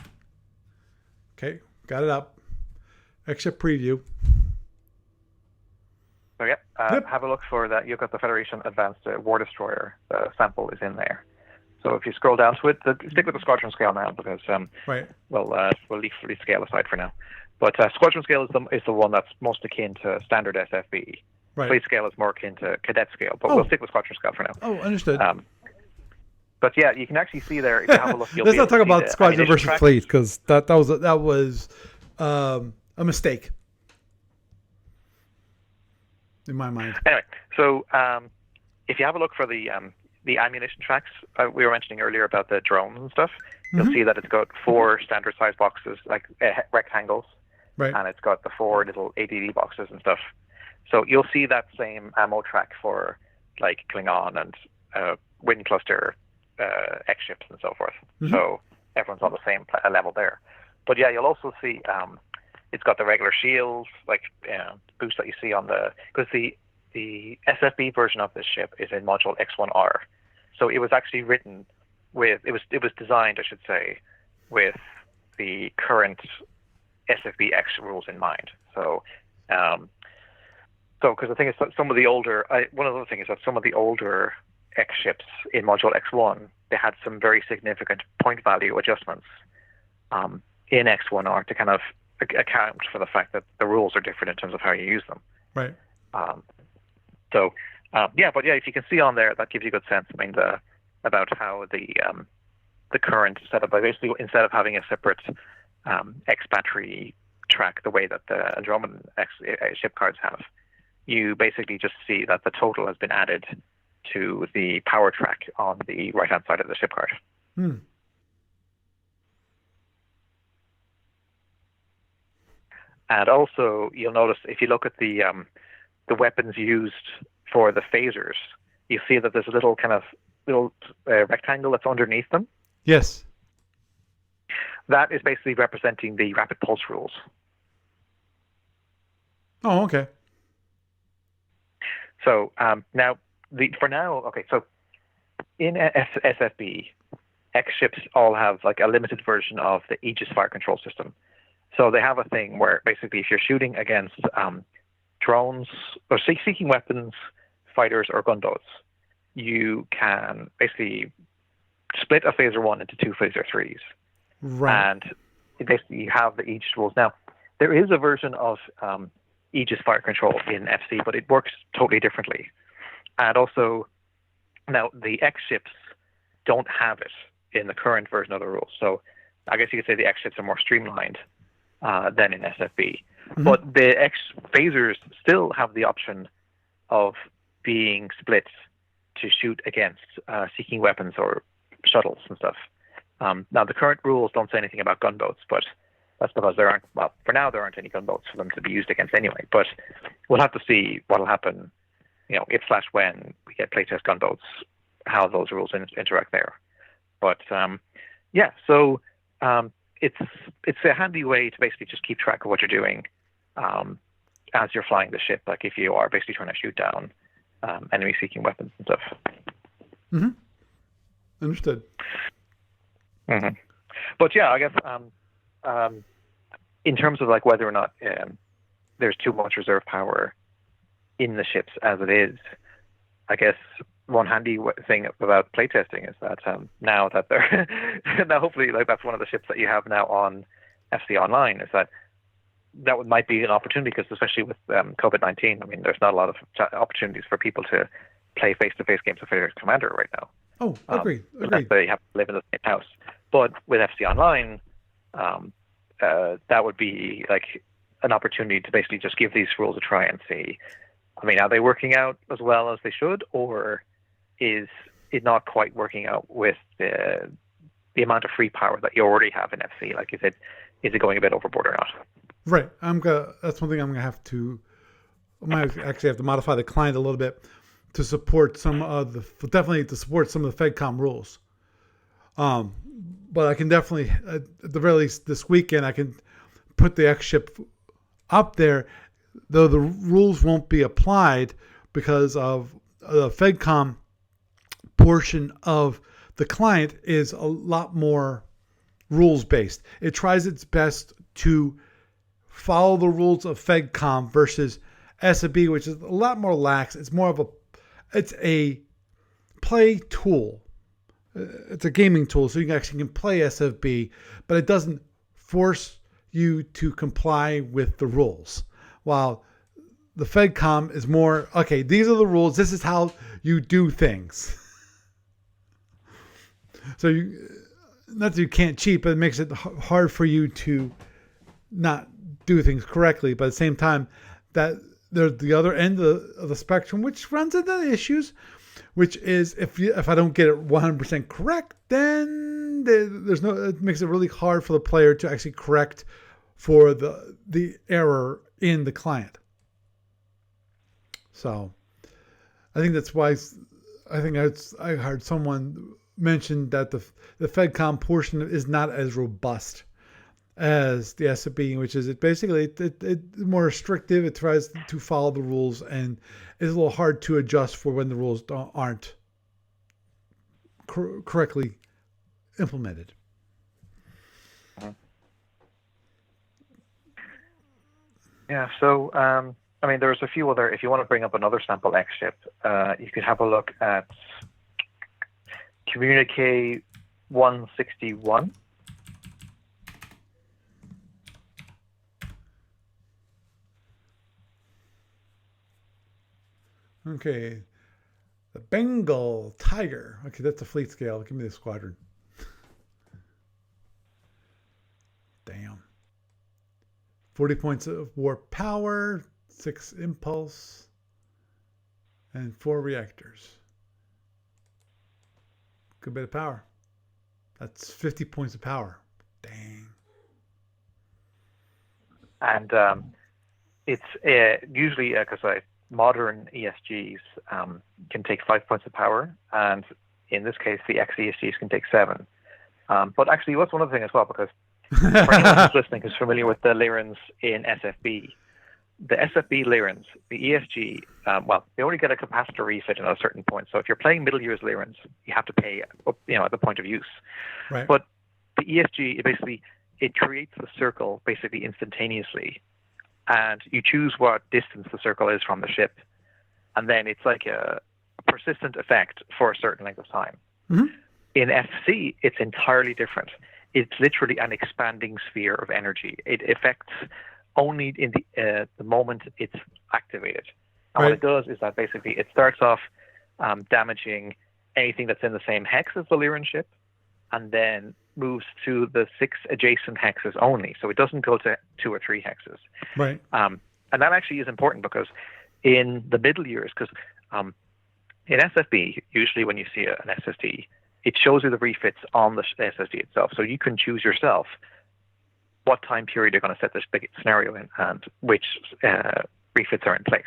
Okay, got it up. Exit preview. So yeah, have a look for that. You've got the Federation Advanced War Destroyer sample is in there. So if you scroll down to it, stick with the squadron scale now because right. we'll leave scale aside for now. But squadron scale is the one that's most akin to standard SFB. Right. Fleet scale is more akin to cadet scale, but we'll stick with squadron scale for now. Oh, understood. But yeah, you can actually see there if you have a look. Let's not talk about squadron versus fleet because that was a mistake in my mind. Anyway, so if you have a look for the ammunition tracks we were mentioning earlier about the drones and stuff, you'll see that it's got 4 standard size boxes, like rectangles, right, and it's got the 4 little ADD boxes and stuff. So you'll see that same ammo track for like Klingon and Wind Cluster X ships and so forth. So everyone's on the same level there. But yeah, you'll also see it's got the regular shields, like boosts that you see on because the SFB version of this ship is in module X1R. So it was actually written it was designed, I should say, with the current SFB X rules in mind. So because the thing is that some of the older X ships in module X1, they had some very significant point value adjustments in X1R to kind of account for the fact that the rules are different in terms of how you use them. Right. If you can see on there, that gives you a good sense. I mean, about how the current setup, basically instead of having a separate X battery track the way that the Andromedan X ship cards have, you basically just see that the total has been added to the power track on the right-hand side of the ship card. And also, you'll notice if you look at the weapons used for the phasers, you see that there's a little rectangle that's underneath them. Yes. That is basically representing the rapid pulse rules. Oh, okay. So so in SFB, X ships all have like a limited version of the Aegis fire control system. So they have a thing where basically if you're shooting against drones or seeking weapons, fighters, or gunboats, you can basically split a phaser 1 into 2 phaser 3s. Right. And basically you have the Aegis rules. Now, there is a version of Aegis fire control in FC, but it works totally differently. And also, now the X ships don't have it in the current version of the rules. So I guess you could say the X ships are more streamlined than in SFB. But the X phasers still have the option of being split to shoot against seeking weapons or shuttles and stuff. Now, the current rules don't say anything about gunboats, but that's because for now there aren't any gunboats for them to be used against anyway. But we'll have to see what will happen, if/when we get playtest gunboats, how those rules interact there. But so it's a handy way to basically just keep track of what you're doing as you're flying the ship. Like if you are basically trying to shoot down enemy seeking weapons and stuff. Understood. Mm-hmm. But yeah, I guess in terms of like whether or not there's too much reserve power in the ships as it is, I guess one handy thing about playtesting is that now that they're now hopefully like that's one of the ships that you have now on FC Online is that might be an opportunity because especially with COVID-19, I mean, there's not a lot of opportunities for people to play face-to-face games of Federation Commander right now. Oh, agreed. Unless they have to live in the same house. But with FC Online, that would be like an opportunity to basically just give these rules a try and see. I mean, are they working out as well as they should, or is it not quite working out with the amount of free power that you already have in FC? Like, is it going a bit overboard or not? Right. That's one thing I'm gonna have to. I might actually have to modify the client a little bit to support some of definitely to support some of the FedCom rules. But I can definitely, at the very least this weekend, I can put the X ship up there, though the rules won't be applied because of the FedCom portion of the client is a lot more rules based. It tries its best to follow the rules of FedCom versus SFB, which is a lot more lax. It's a play tool. It's a gaming tool, so you can play SFB, but it doesn't force you to comply with the rules. While the FedCom is more, okay, these are the rules. This is how you do things. So not that you can't cheat, but it makes it hard for you to not do things correctly. But at the same time, that there's the other end of the spectrum, which runs into issues, which is if I don't get it 100% correct, then it makes it really hard for the player to actually correct for the error in the client. So I think that's why I heard someone mention that the FedCom portion is not as robust as the SFB, which is it's more restrictive. It tries to follow the rules and is a little hard to adjust for when the rules aren't correctly implemented. Yeah, so I mean, there's a few other. If you want to bring up another sample X ship, you could have a look at Communique 161. Okay, the Bengal Tiger. Okay, that's a fleet scale. Give me the squadron. Damn. 40 points of warp power, 6 impulse, and 4 reactors. Good bit of power. That's 50 points of power. Dang. And it's usually because modern ESGs can take 5 points of power, and in this case, the X ESGs can take 7. But actually, what's one other thing as well, because for anyone who's listening who's familiar with the Lyrans in SFB, the SFB Lyrans, the ESG, they only get a capacitor refit at a certain point. So if you're playing middle years Lyrans, you have to pay, at the point of use. Right. But the ESG, it creates the circle basically instantaneously, and you choose what distance the circle is from the ship, and then it's like a persistent effect for a certain length of time. Mm-hmm. In FC, it's entirely different. It's literally an expanding sphere of energy. It affects only in the moment it's activated. And right. What it does is that basically it starts off damaging anything that's in the same hex as the Lyran ship, and then moves to the 6 adjacent hexes only. So it doesn't go to 2 or 3 hexes. Right. And that actually is important because in the middle years, because in SFB, usually when you see an SSD, it shows you the refits on the SSD itself. So you can choose yourself what time period you're going to set this big scenario in and which refits are in place.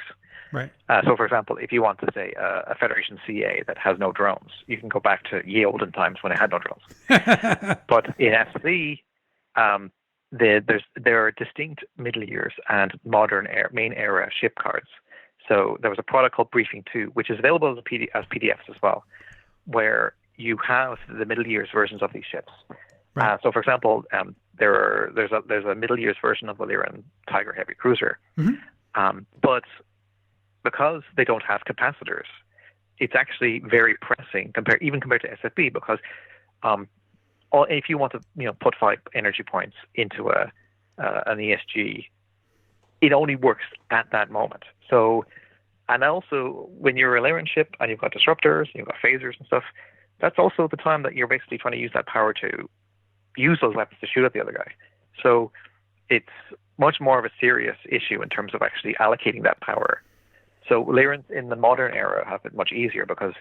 Right. So, for example, if you want to say a Federation CA that has no drones, you can go back to ye olden times when it had no drones. But in FC, there are distinct middle years and modern main era ship cards. So there was a product called Briefing 2, which is available as PDFs as well, where you have the middle years versions of these ships. Right. So, for example, there's a middle years version of the Lyran Tiger heavy cruiser, but because they don't have capacitors, it's actually very pressing compared to SFB, because if you want to put 5 energy points into an ESG, it only works at that moment. So, and also when you're a Lyran ship and you've got disruptors, you've got phasers and stuff, that's also the time that you're basically trying to use that power to use those weapons to shoot at the other guy. So it's much more of a serious issue in terms of actually allocating that power. So Lyrans in the modern era have it much easier because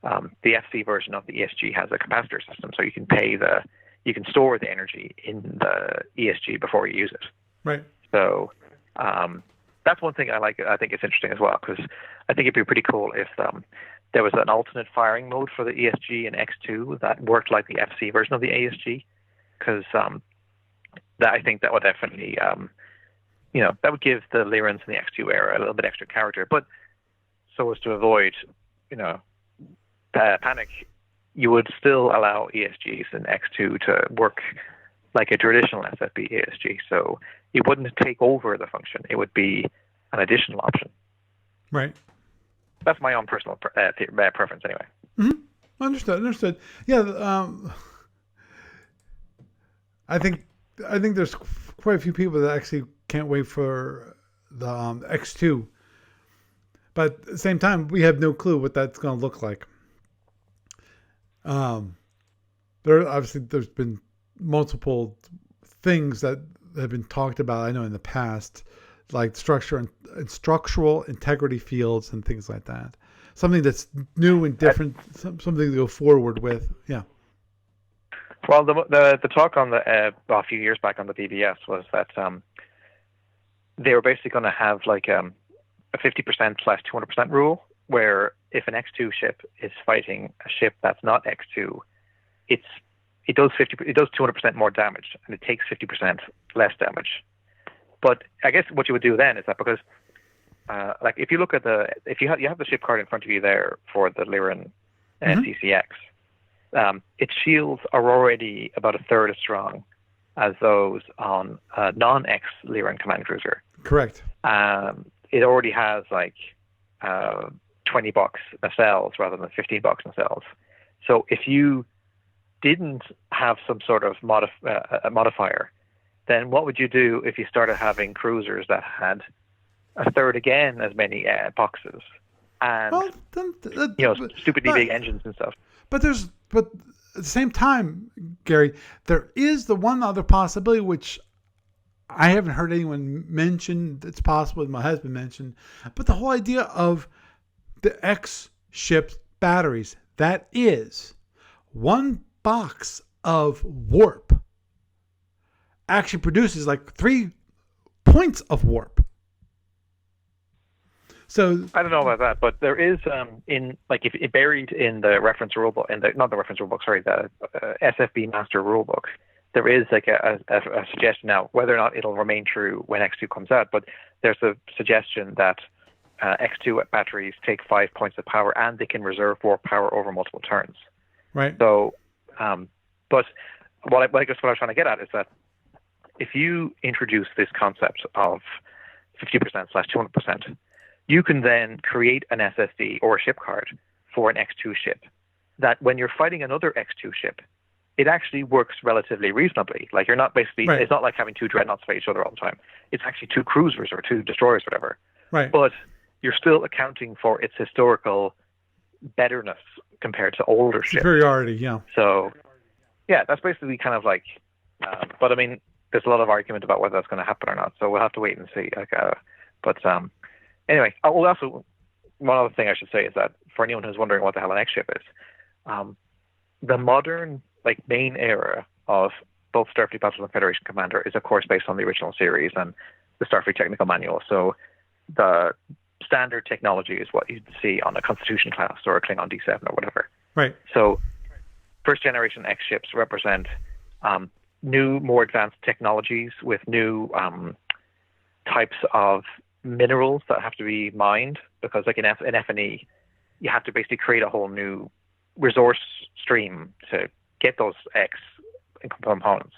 the FC version of the ESG has a capacitor system, so you can store the energy in the ESG before you use it. Right. So that's one thing I like. I think it's interesting as well, because I think it'd be pretty cool if there was an alternate firing mode for the ESG and X2 that worked like the FC version of the ASG, because I think that would definitely that would give the Lyrans in the X2 era a little bit extra character. But so as to avoid panic, you would still allow ESGs in X2 to work like a traditional SFB ESG. So it wouldn't take over the function. It would be an additional option. Right. That's my own personal preference anyway. Mm-hmm. Understood. Yeah. I think there's quite a few people that actually can't wait for the X2. But at the same time, we have no clue what that's going to look like. There's been multiple things that have been talked about, I know, in the past, like structure and structural integrity fields and things like that. Something that's new and different, something to go forward with. Yeah. Well, the talk on a few years back on the DBS was that they were basically going to have like a 50% / 200% rule, where if an X2 ship is fighting a ship that's not X2, it does 200% more damage, and it takes 50% less damage. But I guess what you would do then is that, because like if you look at if you have the ship card in front of you there for the Lyran CCX, its shields are already about a third as strong as those on a non-X Lyran command cruiser. Correct. It already has like 20 bucks nacelles rather than 15 bucks nacelles. So if you didn't have some sort of modifier, then what would you do if you started having cruisers that had a third again as many boxes and stupidly big engines and stuff? But at the same time, Gary, there is the one other possibility which I haven't heard anyone mention. It's possible, my husband mentioned, but the whole idea of the X ship's batteries, that is one box of warp actually produces like 3 points of warp. So I don't know about that, but there is if it buried in the reference rulebook, the SFB master rulebook, there is like a suggestion now, whether or not it'll remain true when X2 comes out, but there's a suggestion that X2 batteries take 5 points of power and they can reserve warp power over multiple turns. Right. So, but what I was trying to get at is that if you introduce this concept of 50% / 200%, you can then create an SSD or a ship card for an X2 ship that when you're fighting another X2 ship, it actually works relatively reasonably. Like you're not basically, It's not like having 2 dreadnoughts fight each other all the time. It's actually 2 cruisers or 2 destroyers, whatever. Right. But you're still accounting for its historical betterness compared to older ships. Superiority, yeah. So, yeah, that's basically kind of like, but I mean, there's a lot of argument about whether that's going to happen or not. So we'll have to wait and see. Anyway, also, one other thing I should say is that for anyone who's wondering what the hell an X ship is, the modern main era of both Starfleet Battleship and Federation Commander is of course based on the original series and the Starfleet Technical Manual. So the standard technology is what you'd see on a Constitution class or a Klingon D7 or whatever. Right. So first generation X ships represent new, more advanced technologies with new types of minerals that have to be mined, because like in F&E, you have to basically create a whole new resource stream to get those X components.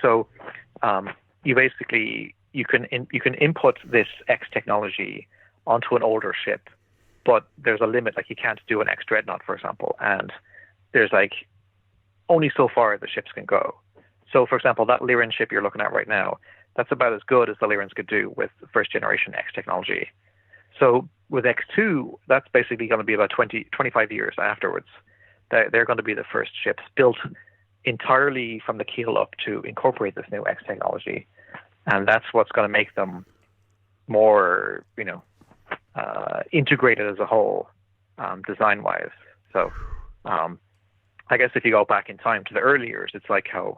So you basically you can input this X technology onto an older ship, but there's a limit. Like you can't do an X dreadnought, for example, and there's like only so far the ships can go. So, for example, that Lyran ship you're looking at right now, that's about as good as the Lyrans could do with first generation X technology. So with X2, that's basically going to be about 25 years afterwards. They're going to be the first ships built entirely from the keel up to incorporate this new X technology. And that's what's going to make them more, integrated as a whole, design-wise. So I guess if you go back in time to the early years, it's like how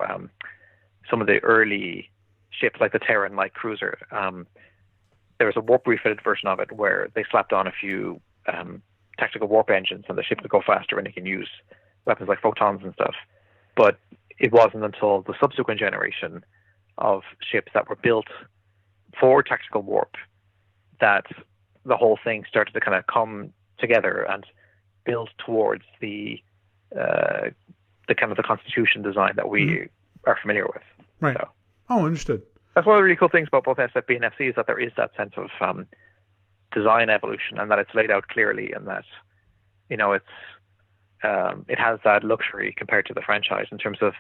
some of the early ships, like the Terran light cruiser, there was a warp refitted version of it where they slapped on a few tactical warp engines and the ship could go faster and it can use weapons like photons and stuff. But it wasn't until the subsequent generation of ships that were built for tactical warp that the whole thing started to kind of come together and build towards the kind of the Constitution design that we are familiar with. Right. So, understood. that's one of the really cool things about both SFB and FC is that there is that sense of design evolution and that it's laid out clearly and that, it has that luxury compared to the franchise in terms of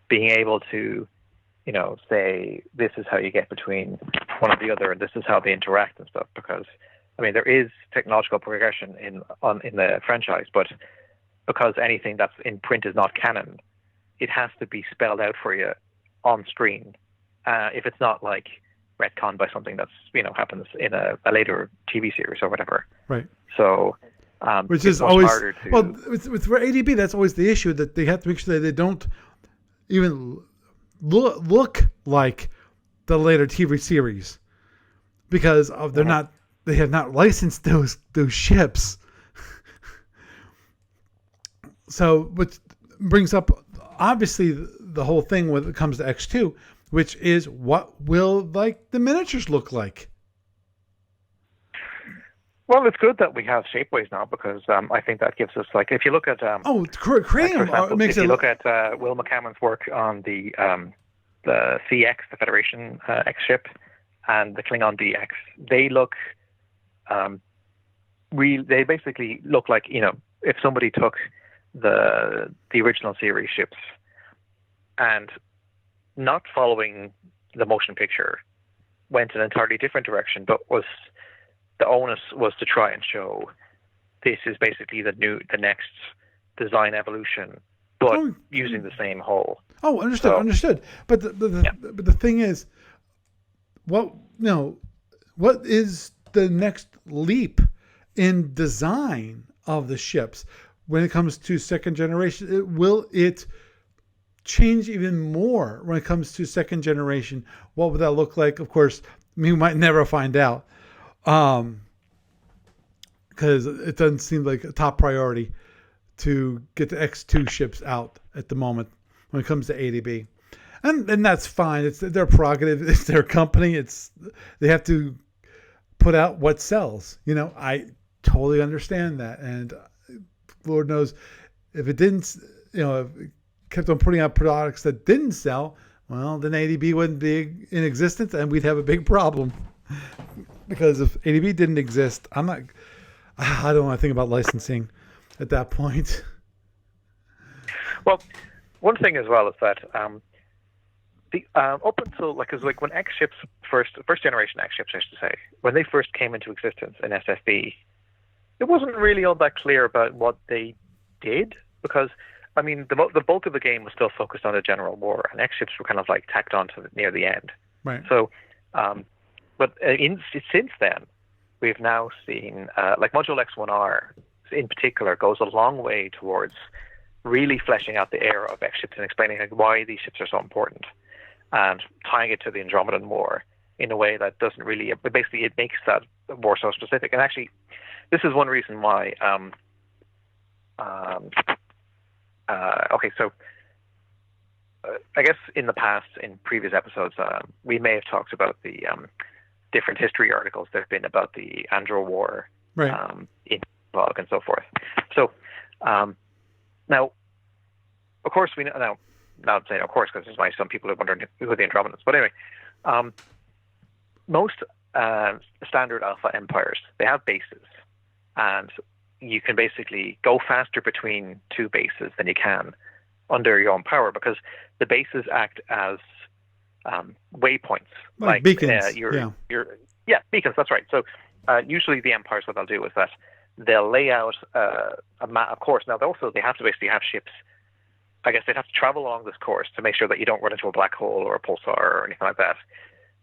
being able to, say this is how you get between one or the other and this is how they interact and stuff. Because, there is technological progression in the franchise, but because anything that's in print is not canon, it has to be spelled out for you on screen. If it's not like retconned by something that's happens in a later TV series or whatever. Right. So, which is always harder to... Well, with ADB, that's always the issue, that they have to make sure that they don't even look like the later TV series because of they have not licensed those ships. So, which brings up obviously the whole thing when it comes to X2, which is what will the miniatures look like? Well, it's good that we have Shapeways now because I think that gives us if you look at creating them makes if you look at Will McCammon's work on the CX, the Federation X ship, and the Klingon DX, they look they basically look like if somebody took the original series ships and not following the motion picture went an entirely different direction, but the onus was to try and show this is basically the next design evolution, but using the same hull. Understood. But the thing is, what is the next leap in design of the ships when it comes to second generation? Will it change even more when it comes to second generation? What would that look like? Of course, we might never find out. Because it doesn't seem like a top priority to get the X2 ships out at the moment when it comes to ADB. And that's fine. It's their prerogative. It's their company. They have to put out what sells. I totally understand that. And Lord knows if it didn't, if it kept on putting out products that didn't sell, well, then ADB wouldn't be in existence and we'd have a big problem. Because if ADB didn't exist, I don't want to think about licensing at that point. Well, one thing as well is that up until when X ships first generation X ships, I should say, when they first came into existence in SFB, it wasn't really all that clear about what they did because the bulk of the game was still focused on the general war, and X ships were kind of tacked on to near the end. Right. So. But since then, we've now seen, Module X1R in particular goes a long way towards really fleshing out the era of X ships and explaining why these ships are so important and tying it to the Andromedan War in a way that doesn't really, basically it makes that war so specific. And actually, this is one reason why, I guess in the past, in previous episodes, we may have talked about the different history articles there have been about the Andro War, right. In blog and so forth. So Now, of course, we know now. Now I'm saying of course because there's might some people are wondering who are the Andromedans. But anyway, um, most standard alpha empires, they have bases, and you can basically go faster between two bases than you can under your own power because the bases act as waypoints, Like beacons. yeah, beacons. That's right. So usually the empires, what they'll do is that they'll lay out a map. Of course, now they have to basically have ships. I guess they'd have to travel along this course to make sure that you don't run into a black hole or a pulsar or anything like that,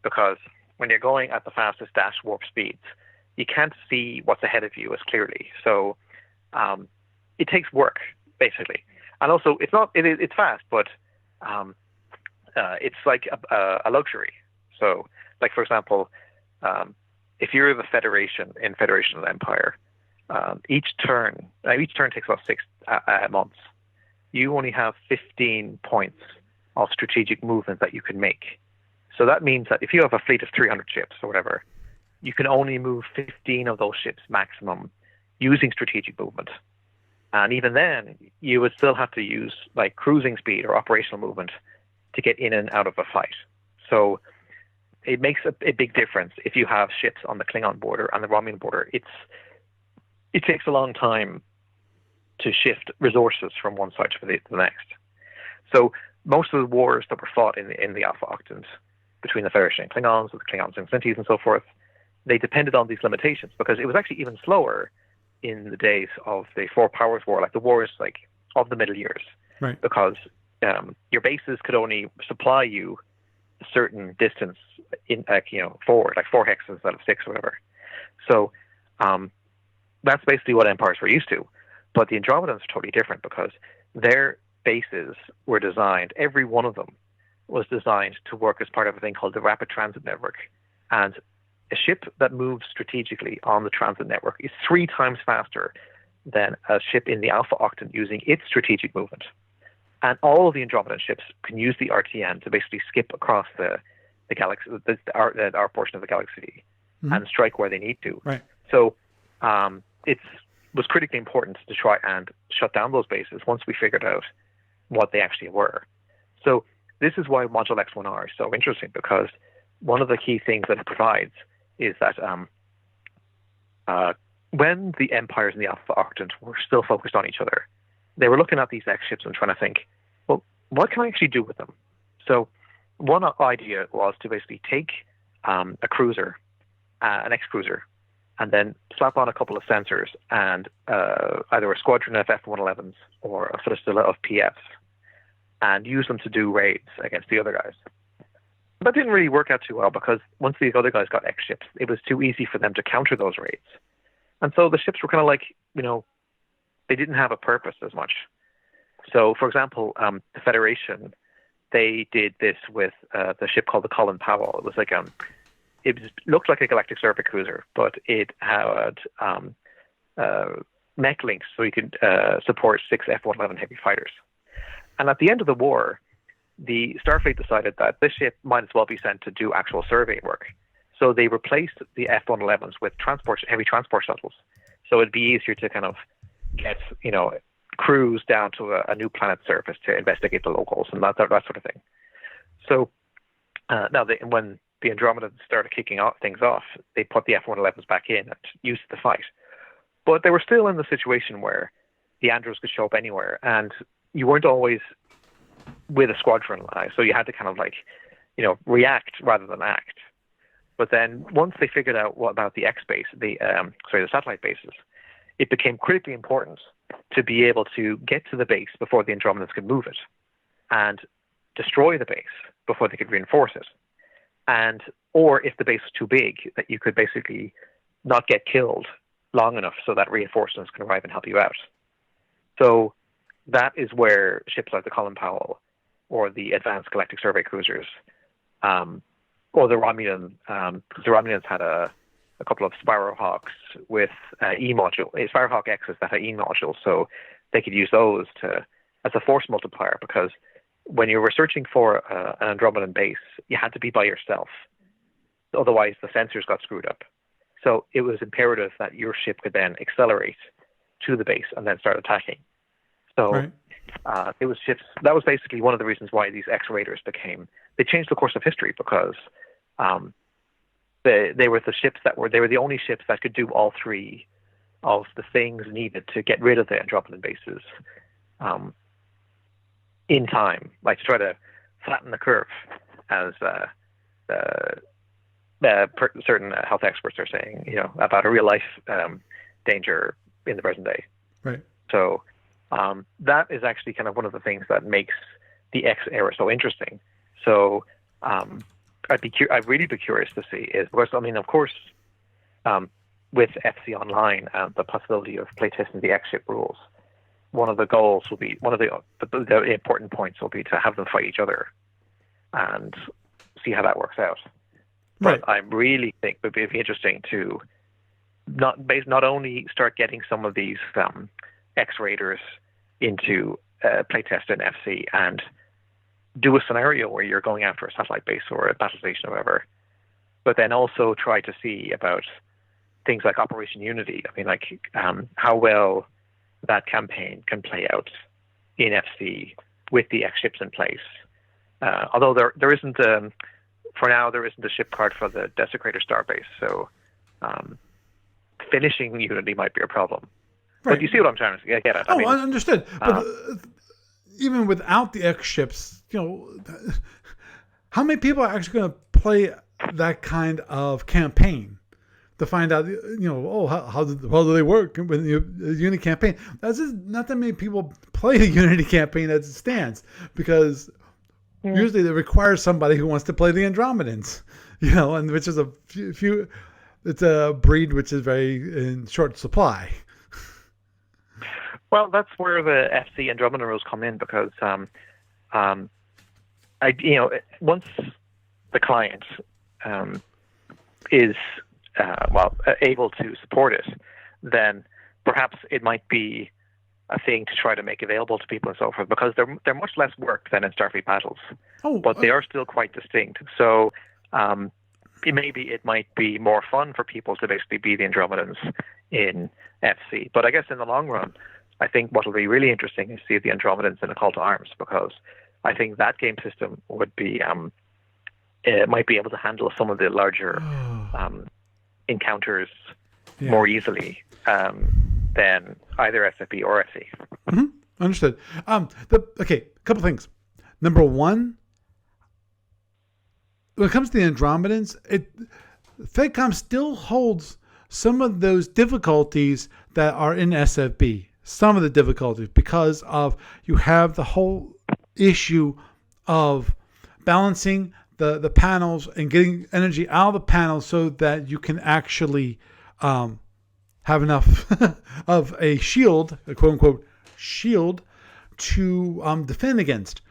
because when you're going at the fastest dash warp speeds, you can't see what's ahead of you as clearly. So it takes work basically, and also it's fast, but it's like a luxury. So, like for example, if you're the Federation in Federation of the Empire, each turn takes about 6 months. You only have 15 points of strategic movement that you can make. So that means that if you have a fleet of 300 ships or whatever, you can only move 15 of those ships maximum using strategic movement. And even then, you would still have to use like cruising speed or operational movement to get in and out of a fight. So it makes a big difference if you have ships on the Klingon border and the Romulan border. It takes a long time to shift resources from one side to the next. So most of the wars that were fought in the Alpha Octant between the Federation and Klingons, with the Klingons and Sintis and so forth, they depended on these limitations because it was actually even slower in the days of the Four Powers War, like the wars like of the Middle Years, Right. because your bases could only supply you a certain distance in forward, like 4 hexes instead of 6 or whatever. So that's basically what empires were used to. But the Andromedans are totally different because their bases were designed, every one of them was designed to work as part of a thing called the Rapid Transit Network. And a ship that moves strategically on the transit network is 3 times faster than a ship in the Alpha Octant using its strategic movement. And all of the Andromedan ships can use the RTN to basically skip across the galaxy, our portion of the galaxy, and strike where they need to. Right. So it was critically important to try and shut down those bases once we figured out what they actually were. So this is why Module X1R is so interesting, because one of the key things that it provides is that when the empires in the Alpha Octant were still focused on each other, they were looking at these X ships and trying to think, well, what can I actually do with them? So one idea was to basically take a cruiser, an X cruiser, and then slap on a couple of sensors and either a squadron of F-111s or a flotilla of PFs and use them to do raids against the other guys. That didn't really work out too well because once the other guys got X ships, it was too easy for them to counter those raids. And so the ships were kind of like, they didn't have a purpose as much. So, for example, the Federation, they did this with the ship called the Colin Powell. It was like looked like a galactic survey cruiser, but it had mech links so you could support 6 F-111 heavy fighters. And at the end of the war, the Starfleet decided that this ship might as well be sent to do actual survey work. So they replaced the F-111s with heavy transport shuttles. So it'd be easier to kind of get, crews down to a new planet's surface to investigate the locals and that sort of thing. So now when the Andromedans started kicking things off, they put the F-111s back in and used the fight. But they were still in the situation where the Andros could show up anywhere, and you weren't always with a squadron, so you had to kind of react rather than act. But then once they figured out what about the X base, the satellite bases, it became critically important to be able to get to the base before the Andromedans could move it and destroy the base before they could reinforce it. Or if the base was too big, that you could basically not get killed long enough so that reinforcements can arrive and help you out. So that is where ships like the Colin Powell or the Advanced Galactic Survey Cruisers or the Romulan, because the Romulans had a couple of Sparrowhawks with Sparrowhawk X's that had E modules, so they could use those as a force multiplier, because when you were searching for an Andromedan base, you had to be by yourself. Otherwise, the sensors got screwed up. So it was imperative that your ship could then accelerate to the base and then start attacking. So Right. it was ships. That was basically one of the reasons why these X-raiders became. They changed the course of history because they were the only ships that could do all three of the things needed to get rid of the Andromedan bases in time, like to try to flatten the curve, as certain health experts are saying, about a real life danger in the present day. Right. So that is actually kind of one of the things that makes the X era so interesting. So I'd really be curious to see is, because I mean, of course, with FC Online and the possibility of playtesting the X ship rules, one of the goals will be, one of the important points will be to have them fight each other and see how that works out. Right. But I really think it would be interesting to not only start getting some of these X-raiders into playtest in FC and do a scenario where you're going after a satellite base or a battle station or whatever, but then also try to see about things like Operation Unity. I mean, like how well that campaign can play out in FC with the X ships in place. Although there isn't, for now, there isn't a ship card for the Desecrator Starbase, so finishing Unity might be a problem. Right. But you see what I'm trying to get at? I understood. But even without the X ships, how many people are actually going to play that kind of campaign to find out, how do they work with the Unity campaign? That's just not that many people play the Unity campaign as it stands, because usually it requires somebody who wants to play the Andromedans, and which is it's a breed which is very in short supply. Well, that's where the FC Andromeda rules come in, because once the client is able to support it, then perhaps it might be a thing to try to make available to people and so forth, because they're much less work than in Starfleet battles, but they are still quite distinct. So it might be more fun for people to basically be the Andromedans in FC. But I guess in the long run, I think what will be really interesting is to see the Andromedans in a call to arms, because I think that game system would be it might be able to handle some of the larger encounters more easily than either SFB or FC. Mm-hmm. Understood. A couple things. Number one, when it comes to the Andromedans, FedCom still holds some of those difficulties that are in SFB. Some of the difficulties, because of you have the whole issue of balancing the panels and getting energy out of the panels so that you can actually have enough of a shield, a quote unquote shield, to defend against.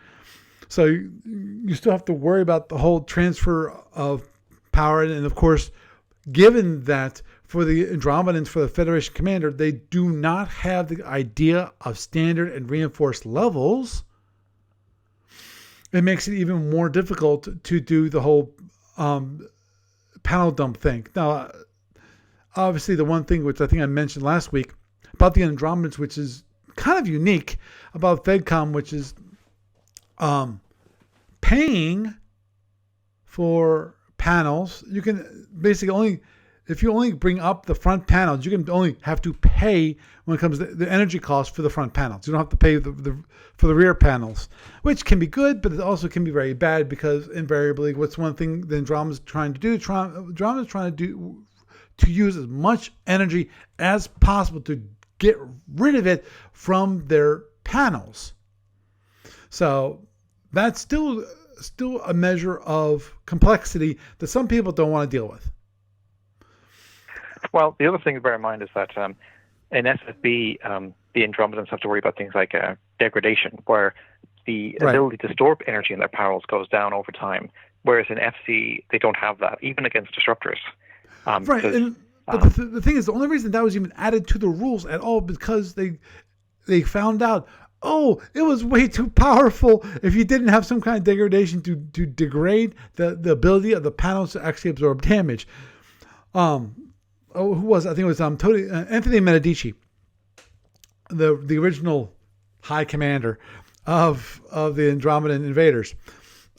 So you still have to worry about the whole transfer of power. And of course, given that for the Andromedans, for the Federation Commander, they do not have the idea of standard and reinforced levels, it makes it even more difficult to do the whole panel dump thing. Now, obviously, the one thing which I think I mentioned last week about the Andromedans, which is kind of unique about FedCom, which is paying for panels. You can basically if you only bring up the front panels, you can only have to pay when it comes to the energy cost for the front panels. You don't have to pay for the rear panels, which can be good, but it also can be very bad, because invariably, what's one thing the Andromeda's trying to do? Andromeda's trying to use as much energy as possible to get rid of it from their panels. So that's still a measure of complexity that some people don't want to deal with. Well, the other thing to bear in mind is that in SFB, the Andromedans have to worry about things like degradation, where the ability to store energy in their panels goes down over time, whereas in FC, they don't have that, even against disruptors. Right. But the thing is, the only reason that was even added to the rules at all, because they found out, it was way too powerful if you didn't have some kind of degradation to degrade the ability of the panels to actually absorb damage. Who was it? I think it was Anthony Medici, the original high commander of the Andromedan invaders,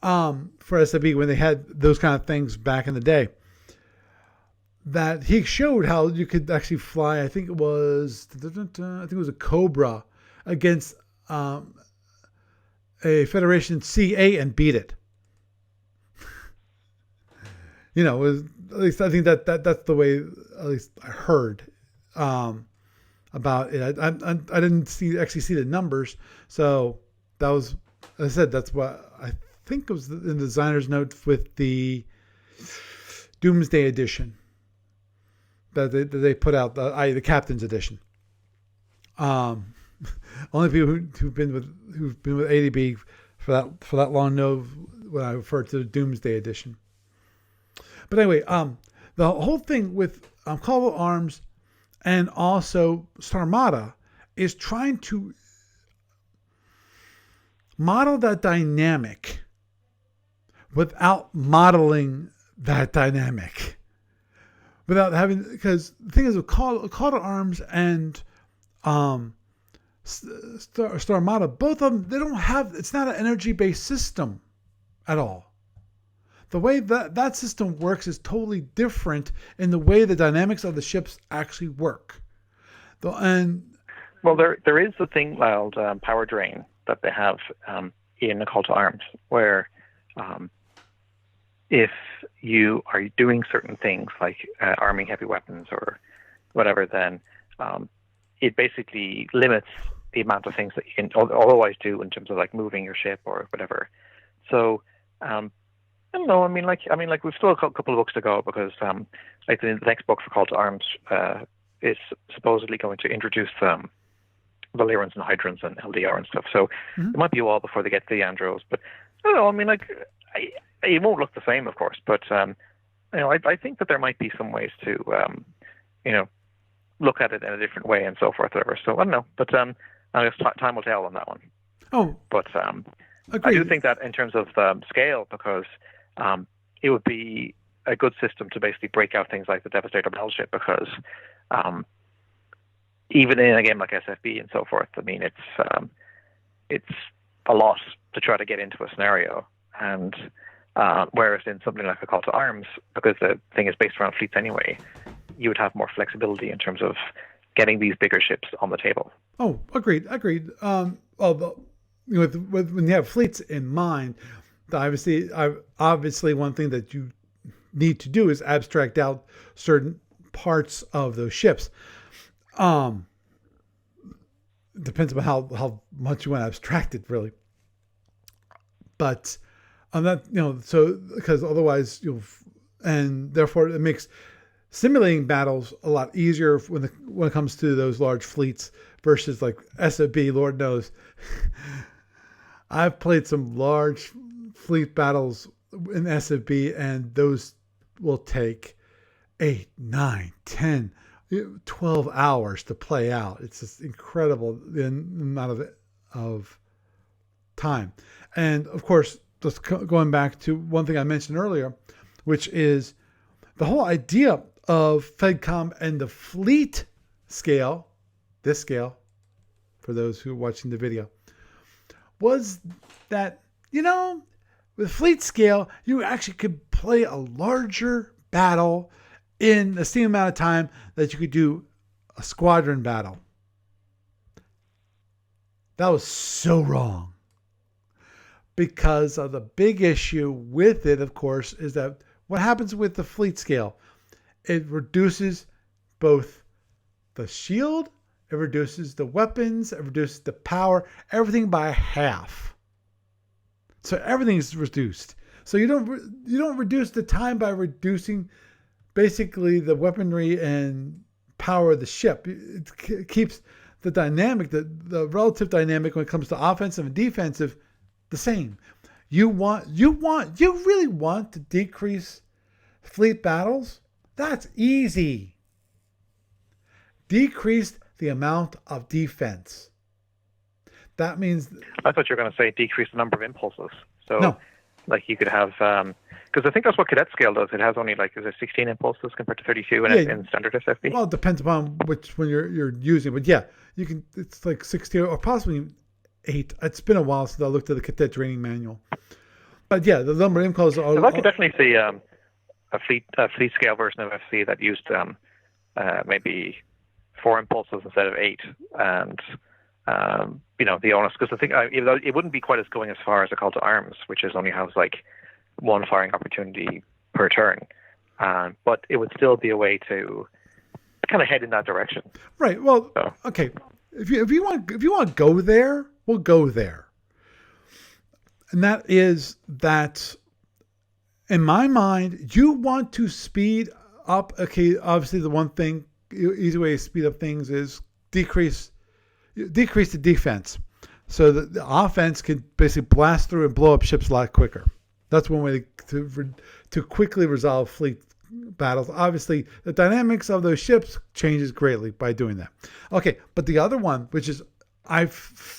for SFB when they had those kind of things back in the day. That he showed how you could actually fly. I think it was a Cobra against a Federation CA and beat it. You know, at least I think that's the way at least I heard about it. I didn't actually see the numbers, so that was, as I said, that's what I think it was in the designer's note with the Doomsday edition that they put out, the Captain's edition. Only people who've been with ADB for that long know when I refer to the Doomsday edition. But anyway, the whole thing with Call to Arms and also Starmada is trying to model that dynamic without modeling that dynamic. Without having, because the thing is with Call to Arms and Starmada, both of them, they don't have, it's not an energy-based system at all. The way that system works is totally different in the way the dynamics of the ships actually work. Well, there is a thing called power drain that they have in a Call to Arms, where if you are doing certain things like arming heavy weapons or whatever, then it basically limits the amount of things that you can otherwise do in terms of like moving your ship or whatever. So I don't know. I mean, we've still a couple of books to go because, like the next book for Call to Arms is supposedly going to introduce Valerans and Hydrons and LDR and stuff. So it might be a while before they get to the Andros. But I don't know. I mean, it won't look the same, of course. But I think that there might be some ways to, look at it in a different way and so forth, whatever. So I don't know. But I guess time will tell on that one. Oh, but I do think that in terms of scale, because it would be a good system to basically break out things like the Devastator battleship, because even in a game like SFB and so forth, I mean, it's a lot to try to get into a scenario. And whereas in something like a Call to Arms, because the thing is based around fleets anyway, you would have more flexibility in terms of getting these bigger ships on the table. Oh, agreed. When you have fleets in mind, obviously one thing that you need to do is abstract out certain parts of those ships. Depends on how much you want to abstract it, really. But on that, so because otherwise and therefore it makes simulating battles a lot easier when it comes to those large fleets versus like SFB. Lord knows, I've played some large fleet battles in SFB, and those will take 8, 9, 10, 12 hours to play out. It's just incredible the amount of time. And of course, just going back to one thing I mentioned earlier, which is the whole idea of FedCom and the fleet scale, this scale, for those who are watching the video, was that, with fleet scale, you actually could play a larger battle in the same amount of time that you could do a squadron battle. That was so wrong. Because of the big issue with it, of course, is that what happens with the fleet scale? It reduces both the shield, it reduces the weapons, it reduces the power, everything by half. So everything is reduced. So you don't reduce the time by reducing basically the weaponry and power of the ship. It keeps the dynamic, the relative dynamic when it comes to offensive and defensive, the same. You really want to decrease fleet battles? That's easy. Decrease the amount of defense. That means... I thought you were going to say decrease the number of impulses. So, no. Like you could have... Because I think that's what cadet scale does. It has only 16 impulses compared to 32 in standard SFB. Well, it depends upon which one you're using. But yeah, you can. It's like 60 or possibly 8. It's been a while since I looked at the cadet training manual. But yeah, the number of impulses are. Because I could definitely see a fleet scale version of FC that used maybe 4 impulses instead of 8, and the onus, because I think it wouldn't be quite as going as far as a call to arms, which only has like 1 firing opportunity per turn, but it would still be a way to kind of head in that direction. Right. Well, so. Okay. If you want to go there, we'll go there. And that is that, in my mind, you want to speed up. Okay, obviously the one thing, easy way to speed up things is decrease the defense, so that the offense can basically blast through and blow up ships a lot quicker. That's one way to quickly resolve fleet battles. Obviously, the dynamics of those ships changes greatly by doing that. Okay, but the other one, which is I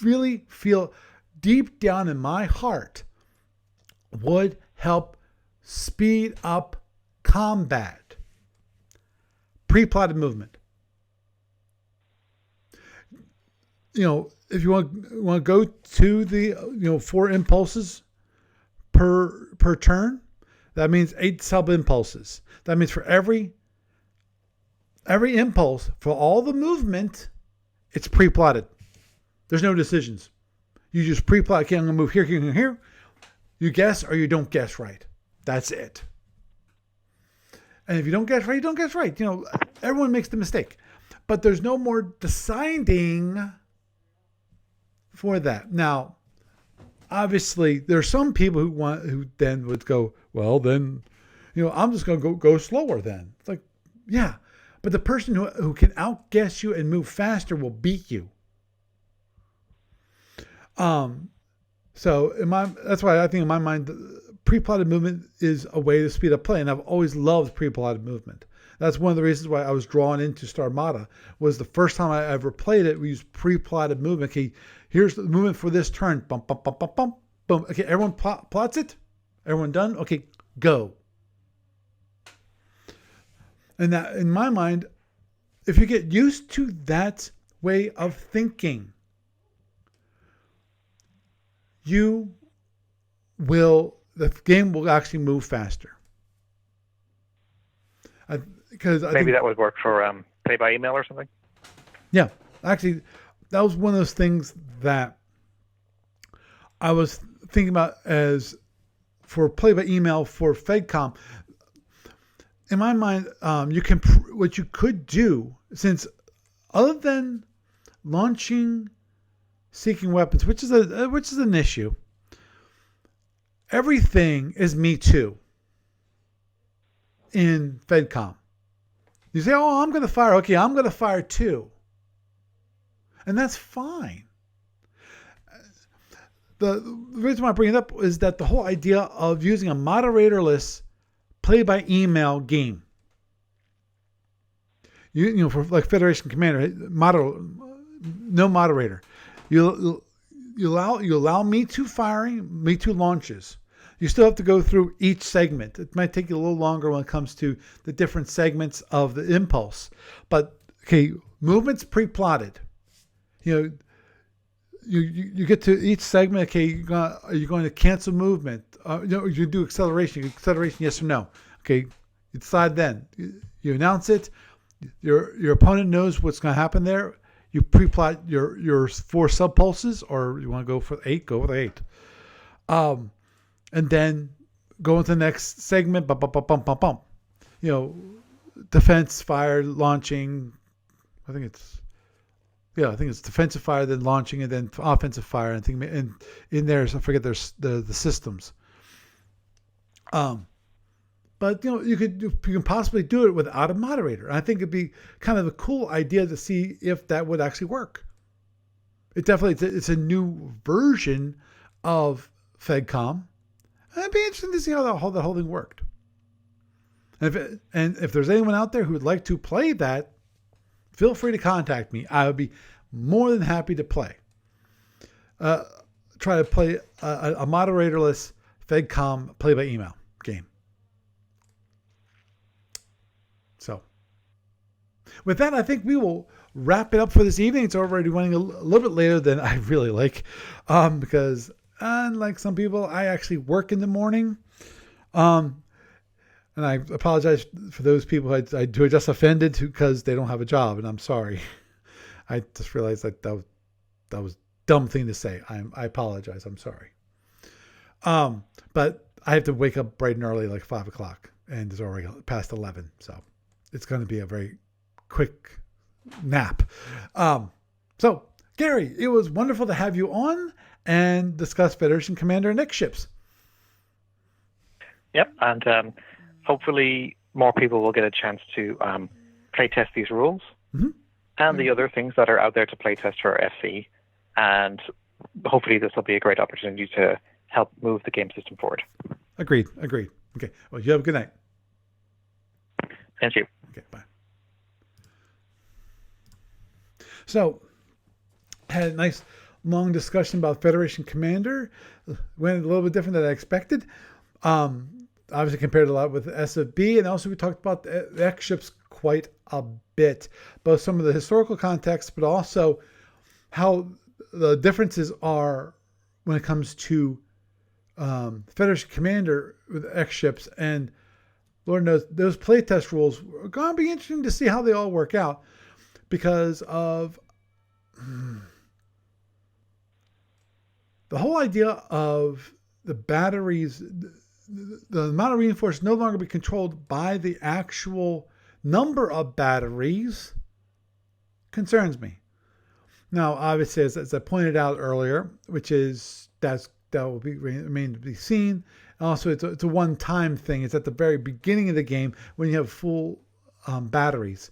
really feel deep down in my heart, would help speed up combat. Pre-plotted movement. If you want to go to the 4 impulses per turn, that means 8 sub impulses. That means for every impulse, for all the movement, it's pre-plotted. There's no decisions. You just pre-plot. Okay, I'm going to move here, here, here, here. You guess or you don't guess right. That's it. And if you don't guess right, you don't guess right. Everyone makes the mistake. But there's no more deciding for that. Now, obviously, there are some people who then would go, well, then, I'm just going to go slower then. It's like, yeah. But the person who can outguess you and move faster will beat you. So that's why I think in my mind, pre-plotted movement is a way to speed up play, and I've always loved pre-plotted movement. That's one of the reasons why I was drawn into Starmada. Was the first time I ever played it, we used pre-plotted movement. Okay, here's the movement for this turn. Bump, bump, bump, bump, bump, boom. Okay, everyone plots it. Everyone done? Okay, go. And that, in my mind, if you get used to that way of thinking, the game will actually move faster. Because maybe that would work for play by email or something. Yeah, actually, that was one of those things that I was thinking about as for play by email for FedCom. In my mind, what you could do, since other than launching seeking weapons, which is an issue, everything is Me Too in FedCom. You say, oh, I'm going to fire. Okay, I'm going to fire too. And that's fine. The reason why I bring it up is that the whole idea of using a moderatorless play-by-email game, for like Federation Commander, no moderator. You allow Me Too firing, Me Too launches. You still have to go through each segment. It might take you a little longer when it comes to the different segments of the impulse. But okay, movement's pre-plotted. You get to each segment. Okay, are you going to cancel movement? You do acceleration. Acceleration, yes or no. Okay, you decide then. You announce it. Your opponent knows what's going to happen there. You pre-plot your 4 sub-pulses, or you want to go for 8, go with 8. And then go into the next segment, bump, bump, bump, bump, bump, bump. Defense, fire, launching. I think it's defensive fire, then launching, and then offensive fire. I think, and in there, I forget there's the systems. But you can possibly do it without a moderator. I think it'd be kind of a cool idea to see if that would actually work. It's a new version of FedCom. It'd be interesting to see how that whole thing worked. And if there's anyone out there who would like to play that, feel free to contact me. I would be more than happy to play. Try to play a moderatorless FedCom play-by-email game. So, with that, I think we will wrap it up for this evening. It's already running a little bit later than I really like, because unlike some people, I actually work in the morning. Um, and I apologize for those people who I just offended because they don't have a job, and I'm sorry. I just realized that was a dumb thing to say. I apologize. I'm sorry. But I have to wake up bright and early, like 5 o'clock, and it's already past 11, so it's going to be a very quick nap. So Gary, it was wonderful to have you on and discuss Federation Commander and X ships. Yep, and hopefully more people will get a chance to play test these rules and the other things that are out there to play test for FC. And hopefully this will be a great opportunity to help move the game system forward. Agreed. Okay. Well, you have a good night. Thank you. Okay, bye. So, had a nice long discussion about Federation Commander. Went a little bit different than I expected. Obviously compared a lot with SFB, and also we talked about the X ships quite a bit, both some of the historical context, but also how the differences are when it comes to Federation Commander with X ships. And Lord knows those playtest rules are going to be interesting to see how they all work out, because of the whole idea of the batteries. The amount of reinforced no longer be controlled by the actual number of batteries concerns me. Now, obviously, as I pointed out earlier, which is that will remain to be seen. Also, it's a one-time thing. It's at the very beginning of the game when you have full batteries.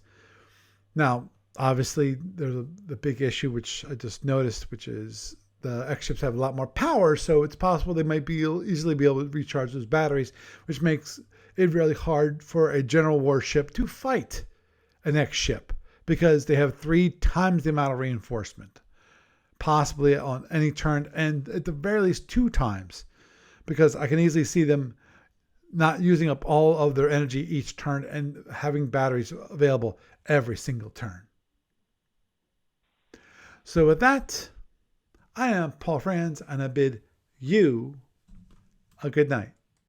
Now, obviously, there's the big issue which I just noticed, which is the X ships have a lot more power, so it's possible they might easily be able to recharge those batteries, which makes it really hard for a general warship to fight an X ship, because they have 3 times the amount of reinforcement, possibly on any turn, and at the very least 2 times, because I can easily see them not using up all of their energy each turn and having batteries available every single turn. So with that, I am Paul Franz, and I bid you a good night.